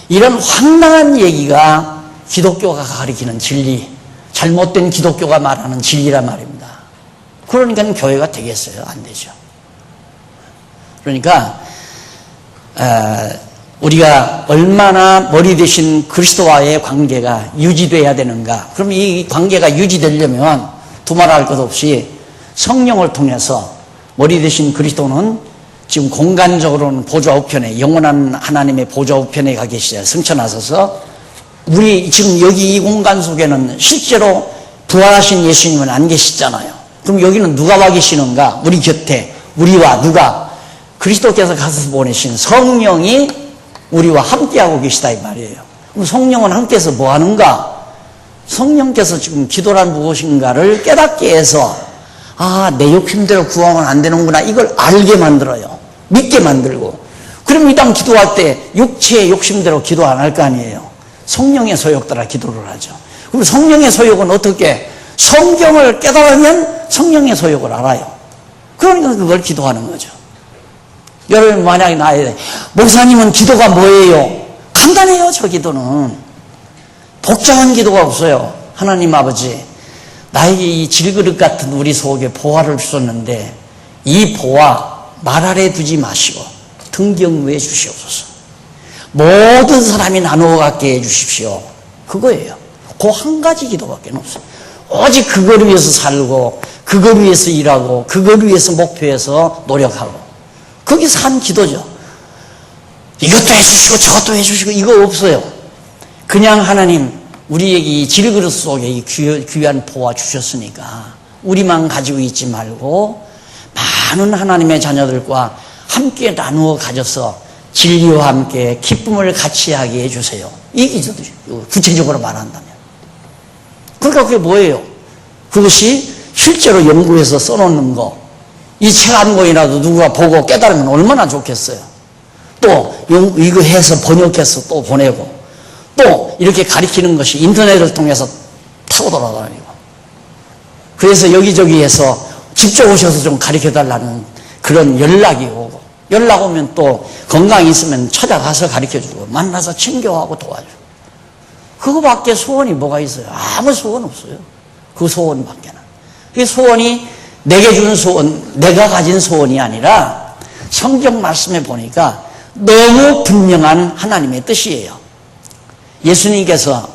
Speaker 1: 이런 황당한 얘기가 기독교가 가리키는 진리, 잘못된 기독교가 말하는 진리란 말입니다. 그러니까 교회가 되겠어요? 안 되죠. 그러니까 우리가 얼마나 머리 대신 그리스도와의 관계가 유지돼야 되는가. 그럼 이 관계가 유지되려면 두말할 것 없이 성령을 통해서 머리 대신 그리스도는 지금 공간적으로는 보좌 우편에 영원한 하나님의 보좌 우편에 가 계시잖아요. 승천하셔서 우리 지금 여기 이 공간 속에는 실제로 부활하신 예수님은 안 계시잖아요. 그럼 여기는 누가 와 계시는가? 우리 곁에 우리와 누가? 그리스도께서 가서 보내신 성령이 우리와 함께하고 계시다 이 말이에요. 그럼 성령은 함께해서 뭐 하는가? 성령께서 지금 기도란 무엇인가를 깨닫게 해서 내 욕심대로 구하면 안 되는구나 이걸 알게 만들어요. 믿게 만들고. 그럼 이 당 기도할 때 육체의 욕심대로 기도 안 할 거 아니에요. 성령의 소욕 따라 기도를 하죠. 그럼 성령의 소욕은 어떻게? 성경을 깨달으면 성령의 소욕을 알아요. 그러니까 그걸 기도하는 거죠. 여러분 만약에 나에 목사님은 기도가 뭐예요? 간단해요. 저 기도는 복잡한 기도가 없어요. 하나님 아버지 나에게 이 질그릇 같은 우리 속에 보화를 주셨는데 이 보화 말 아래 두지 마시고 등경외 주시옵소서. 모든 사람이 나누어 갖게 해주십시오. 그거예요. 그 한 가지 기도밖에 없어요. 오직 그걸 위해서 살고 그걸 위해서 일하고 그걸 위해서 목표해서 노력하고 그게 산 기도죠. 이것도 해주시고 저것도 해주시고 이거 없어요. 그냥 하나님 우리에게 이 질그릇 속에 이 귀한 보화 주셨으니까 우리만 가지고 있지 말고 많은 하나님의 자녀들과 함께 나누어 가져서 진리와 함께 기쁨을 같이 하게 해주세요. 이 기도죠. 구체적으로 말한다면. 그러니까 그게 뭐예요? 그것이 실제로 연구해서 써놓는 거. 이 책 한 권이라도 누가 보고 깨달으면 얼마나 좋겠어요. 또 이거 해서 번역해서 또 보내고 또 이렇게 가리키는 것이 인터넷을 통해서 타고 돌아다니고 그래서 여기저기에서 직접 오셔서 좀 가르쳐달라는 그런 연락이 오고 연락 오면 또 건강 있으면 찾아가서 가르쳐주고 만나서 친교하고 도와주고. 그거밖에 소원이 뭐가 있어요? 아무 소원 없어요. 그 소원밖에는. 그 소원이 내게 준 소원, 내가 가진 소원이 아니라 성경 말씀에 보니까 너무 분명한 하나님의 뜻이에요. 예수님께서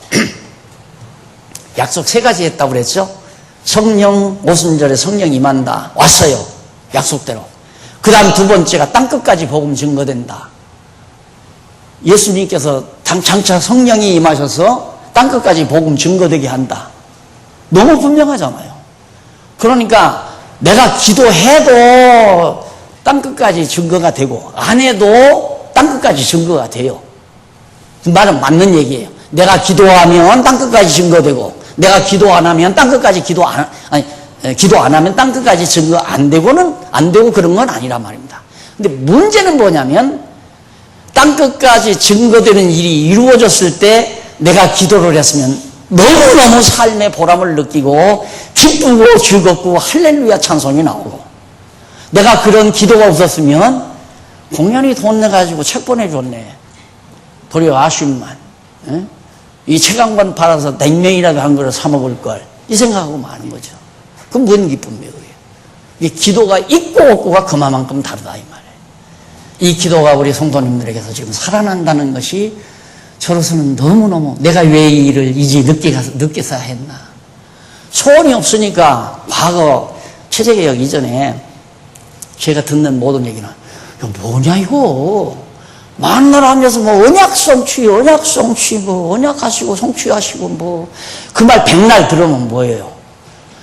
Speaker 1: 약속 3가지 했다고 그랬죠? 성령, 오순절에 성령 임한다. 왔어요. 약속대로. 그 다음 2번째가 땅끝까지 복음 증거된다. 예수님께서 장차 성령이 임하셔서 땅끝까지 복음 증거되게 한다. 너무 분명하잖아요. 그러니까 내가 기도해도 땅끝까지 증거가 되고 안 해도 땅끝까지 증거가 돼요. 그 말은 맞는 얘기예요. 내가 기도하면 땅끝까지 증거되고 내가 기도 안 하면 땅끝까지 기도 안 하면 땅끝까지 증거 안 되고 그런 건 아니란 말입니다. 근데 문제는 뭐냐면 땅끝까지 증거되는 일이 이루어졌을 때 내가 기도를 했으면 너무너무 삶의 보람을 느끼고 기쁘고 즐겁고 할렐루야 찬송이 나오고, 내가 그런 기도가 없었으면 공연히 돈 내가지고 책 보내줬네. 도리어 아쉬움만. 이 책 한 권 팔아서 냉면이라도 한 그릇 사 먹을 걸. 이 생각하고 마는 거죠. 그럼 뭔 기쁨이에요? 이 기도가 있고 없고가 그만큼 다르다 이 말이에요. 이 기도가 우리 성도님들에게서 지금 살아난다는 것이 저로서는 너무너무 내가 왜 이 일을 이제 늦게서 했나. 소원이 없으니까 과거 체제개혁 이전에 제가 듣는 모든 얘기는 뭐냐 이거. 만날 하면서 뭐 언약 성취 뭐 언약하시고 성취하시고 뭐 그 말 100날 들으면 뭐예요?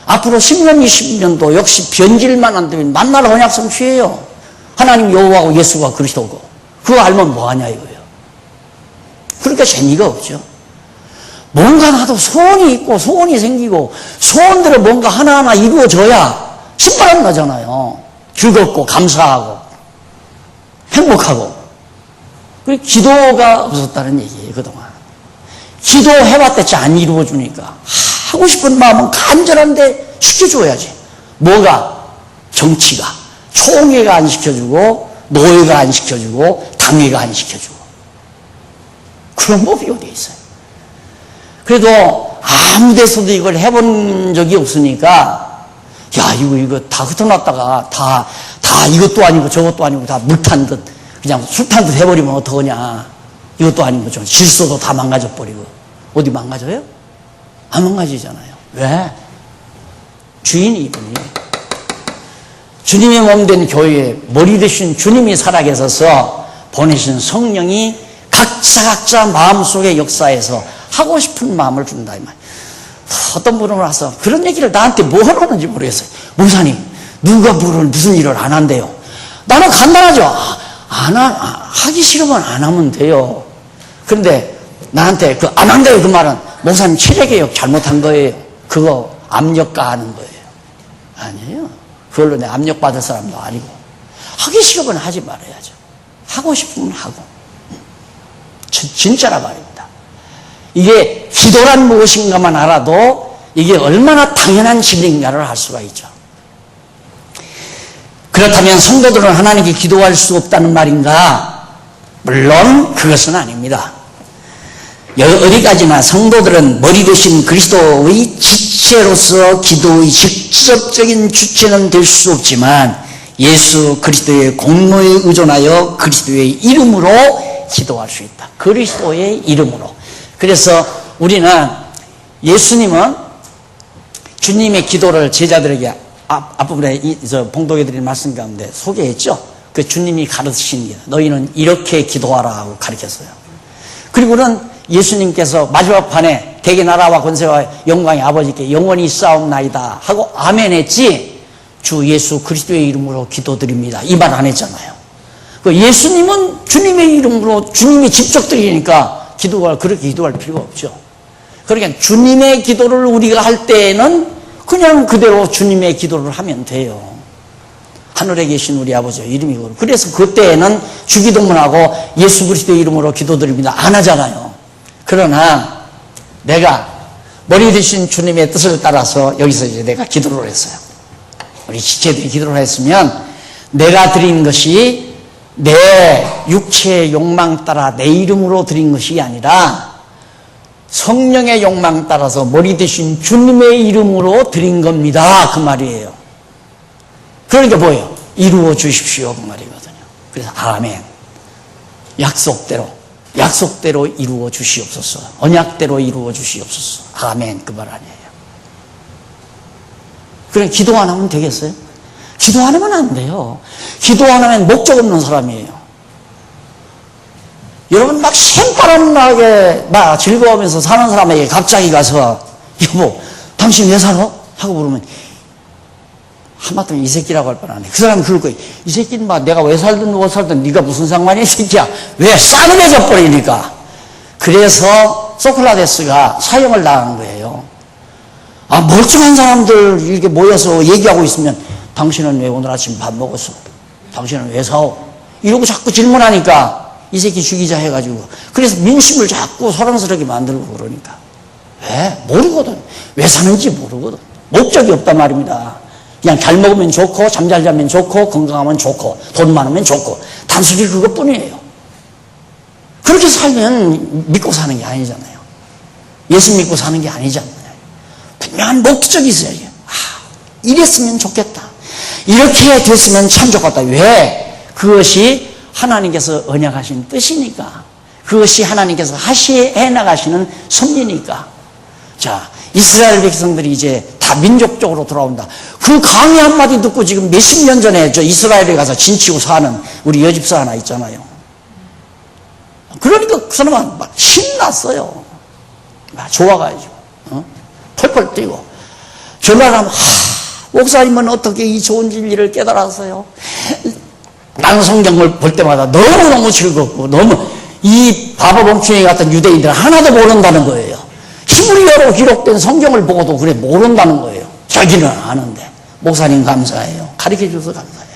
Speaker 1: 앞으로 10년 20년도 역시 변질만 안 되면 만날 언약 성취예요. 하나님 여호와고 예수가 그리스도고. 그거 알면 뭐하냐 이거예요. 그러니까 재미가 없죠. 뭔가 나도 소원이 있고 소원이 생기고 소원대로 뭔가 하나하나 이루어져야 신바람 나잖아요. 즐겁고 감사하고 행복하고. 그리고 기도가 없었다는 얘기예요. 그동안 기도해봤댔지 안 이루어주니까 하고 싶은 마음은 간절한데 시켜줘야지. 뭐가? 정치가, 총회가 안 시켜주고 노예가 안 시켜주고 당회가 안 시켜주고 그런 법이 어디 있어요. 그래도 아무 데서도 이걸 해본 적이 없으니까 야 이거 다 흩어놨다가 다 이것도 아니고 저것도 아니고 다 물탄 듯 그냥 술 탄 듯 해버리면 어떡하냐. 이것도 아니고 좀 질서도 다 망가져버리고. 어디 망가져요? 안 망가지잖아요. 왜? 주인이 이분이 주님의 몸 된 교회에 머리 대신 주님이 살아계셔서 보내신 성령이 각자 마음속의 역사에서 하고 싶은 마음을 준다 이 말. 어떤 분은 와서 그런 얘기를 나한테 뭐 하는지 모르겠어요. 목사님 누가 무슨 일을 안 한대요. 나는 간단하죠. 하기 싫으면 안 하면 돼요. 그런데 나한테 안 한대요 그 말은 목사님 체제개혁 잘못한 거예요. 그거 압력 가하는 거예요. 아니에요. 그걸로 내 압력 받을 사람도 아니고. 하기 싫으면 하지 말아야죠. 하고 싶으면 하고. 진짜라 말입니다. 이게 기도란 무엇인가만 알아도 이게 얼마나 당연한 진리인가를 알 수가 있죠. 그렇다면 성도들은 하나님께 기도할 수 없다는 말인가? 물론 그것은 아닙니다. 어디까지나 성도들은 머리 대신 그리스도의 지체로서 기도의 직접적인 주체는 될 수 없지만 예수 그리스도의 공로에 의존하여 그리스도의 이름으로 기도할 수 있다. 그리스도의 이름으로. 그래서 우리는 예수님은 주님의 기도를 제자들에게 앞부분에 봉독해 드린 말씀 가운데 소개했죠. 그 주님이 가르치신 게 너희는 이렇게 기도하라 하고 가르쳤어요. 그리고는 예수님께서 마지막 판에 대개 나라와 권세와 영광의 아버지께 영원히 싸움나이다 하고 아멘 했지 주 예수 그리스도의 이름으로 기도드립니다 이 말 안 했잖아요. 예수님은 주님의 이름으로 주님이 직접 드리니까 그렇게 기도할 필요가 없죠. 그러니까 주님의 기도를 우리가 할 때에는 그냥 그대로 주님의 기도를 하면 돼요. 하늘에 계신 우리 아버지 이름이 그렇고. 그래서 그때에는 주기도문하고 예수 그리스도의 이름으로 기도드립니다 안 하잖아요. 그러나 내가 머리 대신 주님의 뜻을 따라서 여기서 이제 내가 기도를 했어요. 우리 지체들이 기도를 했으면 내가 드린 것이 내 육체의 욕망 따라 내 이름으로 드린 것이 아니라 성령의 욕망 따라서 머리 대신 주님의 이름으로 드린 겁니다. 그 말이에요. 그러니까 뭐예요? 이루어 주십시오. 그 말이거든요. 그래서 아멘. 약속대로 이루어 주시옵소서. 언약대로 이루어 주시옵소서. 아멘. 그 말 아니에요. 그럼 기도 안 하면 되겠어요? 기도 안 하면 안 돼요. 기도 안 하면 목적 없는 사람이에요. 여러분 막 생바람 나게 막 즐거우면서 사는 사람에게 갑자기 가서 여보 당신 왜 살아? 하고 물으면 하마터면 이 새끼라고 할 뻔하네. 그 사람은 그럴 거예요. 이 새끼는 막 내가 왜 살든 못 살든 네가 무슨 상관이야 이 새끼야. 왜 싸늘해져 버리니까. 그래서 소크라테스가 사형을 당한 거예요. 아 멀쩡한 사람들 이렇게 모여서 얘기하고 있으면 당신은 왜 오늘 아침 밥 먹었어? 당신은 왜 사오? 이러고 자꾸 질문하니까 이 새끼 죽이자 해가지고 그래서 민심을 자꾸 소란스럽게 만들고 그러니까 왜? 모르거든. 왜 사는지 모르거든. 목적이 없단 말입니다. 그냥 잘 먹으면 좋고 잠 잘 자면 좋고 건강하면 좋고 돈 많으면 좋고 단순히 그것뿐이에요. 그렇게 살면 믿고 사는 게 아니잖아요. 예수 믿고 사는 게 아니잖아요. 분명한 목적이 있어야죠. 이랬으면 좋겠다. 이렇게 됐으면 참 좋겠다. 왜? 그것이 하나님께서 언약하신 뜻이니까. 그것이 하나님께서 해나가시는 섭리니까. 자, 이스라엘 백성들이 이제 다 민족적으로 돌아온다. 그 강의 한마디 듣고 지금 몇십 년 전에 저 이스라엘에 가서 진치고 사는 우리 여집사 하나 있잖아요. 그러니까 그 사람은 막 신났어요. 막 좋아가지고. 펄펄 뛰고. 전화하면, 목사님은 어떻게 이 좋은 진리를 깨달았어요? 나는 성경을 볼 때마다 너무너무 즐겁고, 너무 이 바보멍충이 같은 유대인들은 하나도 모른다는 거예요. 히브리어로 기록된 성경을 보고도 그래 모른다는 거예요. 자기는 아는데. 목사님 감사해요. 가르쳐 줘서 감사해요.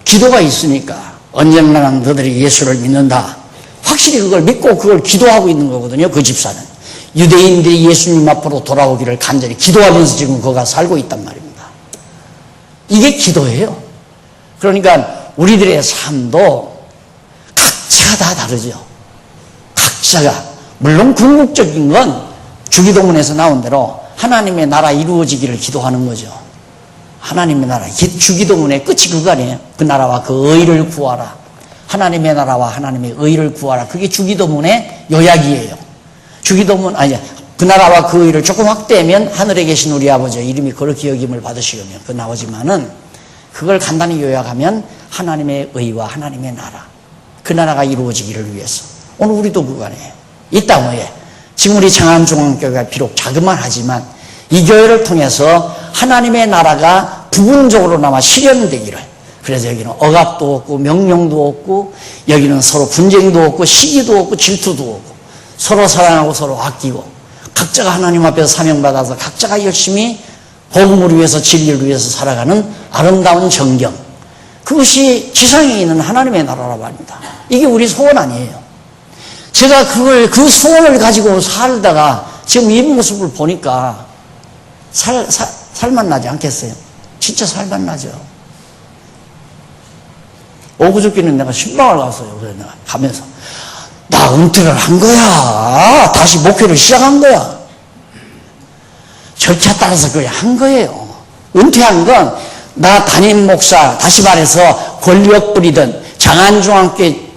Speaker 1: 기도가 있으니까 언젠가는 너들이 예수를 믿는다. 확실히 그걸 믿고 그걸 기도하고 있는 거거든요. 그 집사는. 유대인들이 예수님 앞으로 돌아오기를 간절히 기도하면서 지금 거가 살고 있단 말입니다. 이게 기도예요. 그러니까 우리들의 삶도 각자가 다 다르죠. 각자가. 물론 궁극적인 건 주기도문에서 나온 대로 하나님의 나라 이루어지기를 기도하는 거죠. 하나님의 나라. 주기도문의 끝이 그거 아니에요. 그 나라와 그 의를 구하라. 하나님의 나라와 하나님의 의를 구하라. 그게 주기도문의 요약이에요. 주기도문, 그 나라와 그 의를 조금 확대하면 하늘에 계신 우리 아버지의 이름이 거룩히 여김을 받으시오며 그 나오지만은 그걸 간단히 요약하면 하나님의 의와 하나님의 나라. 그 나라가 이루어지기를 위해서. 오늘 우리도 그거 아니에요. 이 땅에 지금 우리 장안중앙교회가 비록 자그만 하지만 이 교회를 통해서 하나님의 나라가 부분적으로나마 실현되기를. 그래서 여기는 억압도 없고 명령도 없고 여기는 서로 분쟁도 없고 시기도 없고 질투도 없고 서로 사랑하고 서로 아끼고 각자가 하나님 앞에서 사명받아서 각자가 열심히 복음을 위해서 진리를 위해서 살아가는 아름다운 정경. 그것이 지상에 있는 하나님의 나라라고 합니다. 이게 우리 소원 아니에요. 제가 그 소원을 가지고 살다가 지금 이 모습을 보니까 살만 나지 않겠어요? 진짜 살만 나죠. 오그저께는 내가 신방을 갔어요. 그래서 내가 가면서 나 은퇴를 한 거야. 다시 목회를 시작한 거야. 절차 따라서 그냥 한 거예요. 은퇴한 건 나 담임 목사, 다시 말해서 권력 부리던 장안중앙교회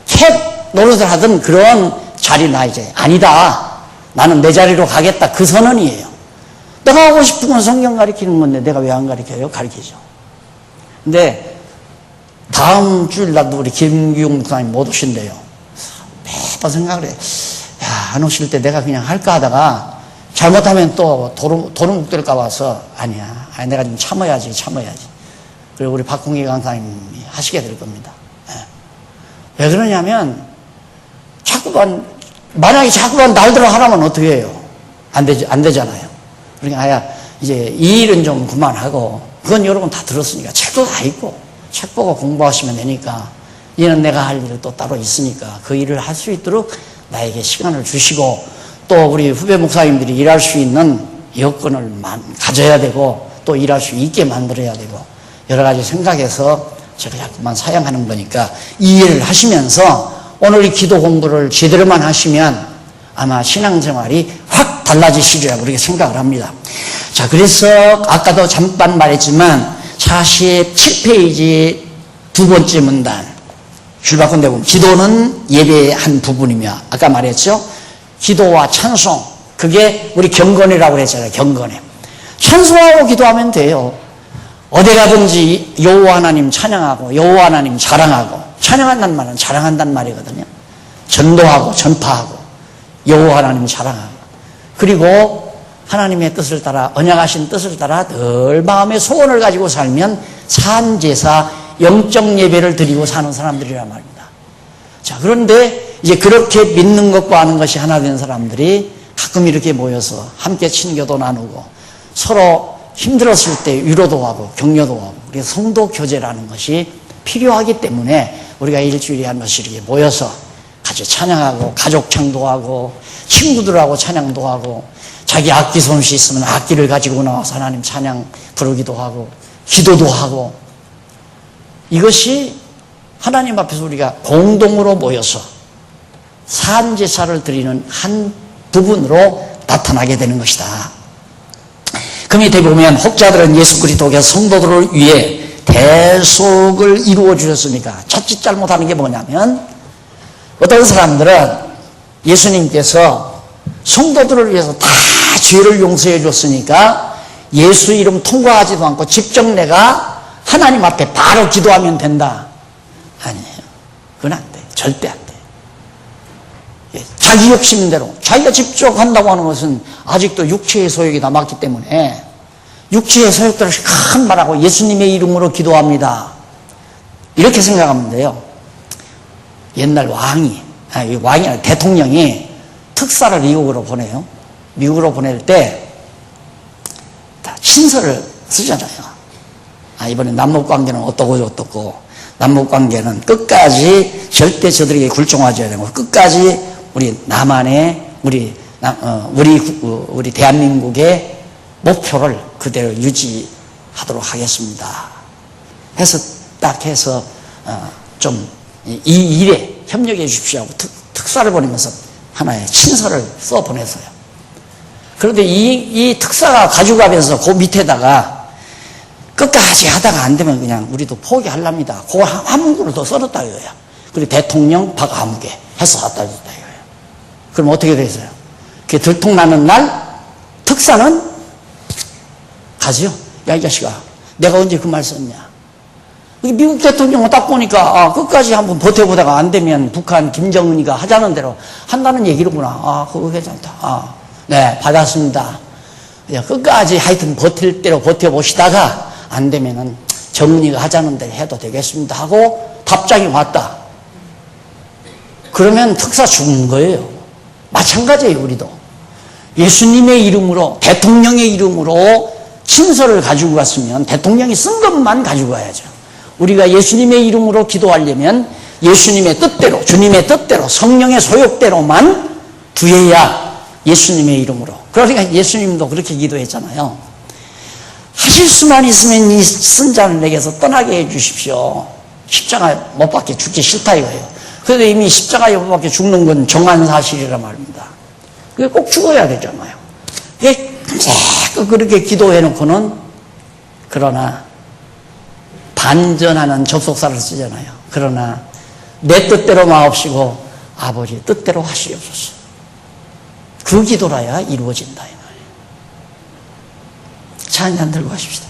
Speaker 1: 캡 노릇을 하던 그런 자리나 이제 아니다. 나는 내 자리로 가겠다. 그 선언이에요. 내가 하고 싶은 건 성경 가르치는 건데 내가 왜 안 가르쳐요? 가르치죠. 근데 다음 주일 날도 우리 김규용 목사님 못 오신대요. 매번 생각을 해. 야, 안 오실 때 내가 그냥 할까 하다가 잘못하면 또 도루묵 될까 봐서 아니야. 내가 좀 참아야지. 그리고 우리 박홍기 강사님이 하시게 될 겁니다. 왜 그러냐면 만약에 자꾸만 날들어 하라면 어떻게 해요? 안 되잖아요. 그러니까 이제 이 일은 좀 그만하고 그건 여러분 다 들었으니까 책도 다 있고 책 보고 공부하시면 되니까 얘는 내가 할 일이 또 따로 있으니까 그 일을 할 수 있도록 나에게 시간을 주시고 또 우리 후배 목사님들이 일할 수 있는 여건을 가져야 되고 또 일할 수 있게 만들어야 되고 여러 가지 생각해서 제가 자꾸만 사용하는 거니까 이해를 하시면서 오늘 이 기도 공부를 제대로만 하시면 아마 신앙생활이 확 달라지시리라고 그렇게 생각을 합니다. 자, 그래서 아까도 잠깐 말했지만 47페이지 두 번째 문단 줄바꾼 데 보면 기도는 예배의 한 부분이며 아까 말했죠. 기도와 찬송, 그게 우리 경건이라고 그랬잖아요. 경건에 찬송하고 기도하면 돼요. 어디 가든지 여호와 하나님 찬양하고 여호와 하나님 자랑하고, 찬양한다는 말은 자랑한다는 말이거든요. 전도하고 전파하고 여호와 하나님 자랑하고, 그리고 하나님의 뜻을 따라, 언약하신 뜻을 따라 늘 마음의 소원을 가지고 살면 산제사 영적 예배를 드리고 사는 사람들이란 말입니다. 자, 그런데 이제 그렇게 믿는 것과 아는 것이 하나 된 사람들이 가끔 이렇게 모여서 함께 친교도 나누고 서로 힘들었을 때 위로도 하고 격려도 하고, 그래서 성도 교제라는 것이 필요하기 때문에 우리가 일주일에 한 번씩 이렇게 모여서 같이 찬양하고 가족 창도하고 친구들하고 찬양도 하고, 자기 악기 솜씨 있으면 악기를 가지고 나와서 하나님 찬양 부르기도 하고 기도도 하고, 이것이 하나님 앞에서 우리가 공동으로 모여서 산제사를 드리는 한 부분으로 나타나게 되는 것이다. 그 밑에 보면 혹자들은 예수 그리스도께서 성도들을 위해 대속을 이루어 주셨으니까, 자칫 잘못하는 게 뭐냐면 어떤 사람들은 예수님께서 성도들을 위해서 다 죄를 용서해 줬으니까 예수 이름 통과하지도 않고 직접 내가 하나님 앞에 바로 기도하면 된다. 아니에요. 그건 안 돼. 절대 안 돼. 자기 욕심대로 자기가 직접 한다고 하는 것은 아직도 육체의 소욕이 남았기 때문에 육체의 소욕대로 큰 말하고 예수님의 이름으로 기도합니다. 이렇게 생각하면 돼요. 옛날 왕이 아니라 대통령이 특사를 미국으로 보내요. 미국으로 보낼 때 친서를 쓰잖아요. 이번에 남북관계는 어떻고 남북관계는 끝까지 절대 저들에게 굴종하지 않고 끝까지 우리 남한의 우리 대한민국의 목표를 그대로 유지하도록 하겠습니다. 해서 딱 해서 좀 이 일에 협력해 주십시오 하고 특사를 보내면서 하나의 친서를 써 보냈어요. 그런데 이 특사가 가지고 가면서 그 밑에다가 끝까지 하다가 안 되면 그냥 우리도 포기하랍니다. 그 한 문구를 더 써놨다 이거예요. 그리고 대통령 박아무개 해서 갖다 줬다 이거예요. 그럼 어떻게 되겠어요? 그게 들통나는 날 특사는 가지요. 야, 이 자식아, 내가 언제 그 말 썼냐? 미국 대통령은 딱 보니까 끝까지 한번 버텨보다가 안 되면 북한 김정은이가 하자는 대로 한다는 얘기로구나. 그거 괜찮다. 네, 받았습니다. 끝까지 하여튼 버틸 대로 버텨보시다가 안 되면은 정은이가 하자는 대로 해도 되겠습니다 하고 답장이 왔다. 그러면 특사 죽는 거예요. 마찬가지예요. 우리도 예수님의 이름으로, 대통령의 이름으로 친서를 가지고 갔으면 대통령이 쓴 것만 가지고 가야죠. 우리가 예수님의 이름으로 기도하려면 예수님의 뜻대로, 주님의 뜻대로, 성령의 소욕대로만 구해야 예수님의 이름으로. 그러니까 예수님도 그렇게 기도했잖아요. 하실 수만 있으면 이 쓴 자를 내게서 떠나게 해 주십시오. 십자가 못 박혀 죽기 싫다 이거예요. 그래도 이미 십자가에 못 박혀 죽는 건 정한 사실이란 말입니다. 그게 꼭 죽어야 되잖아요. 자꾸 그렇게 기도해 놓고는, 그러나 반전하는 접속사를 쓰잖아요. 그러나 내 뜻대로 마옵시고 아버지 뜻대로 하시옵소서. 그 기도라야 이루어진다 이 말이에요. 차 한잔 들고 가십시다.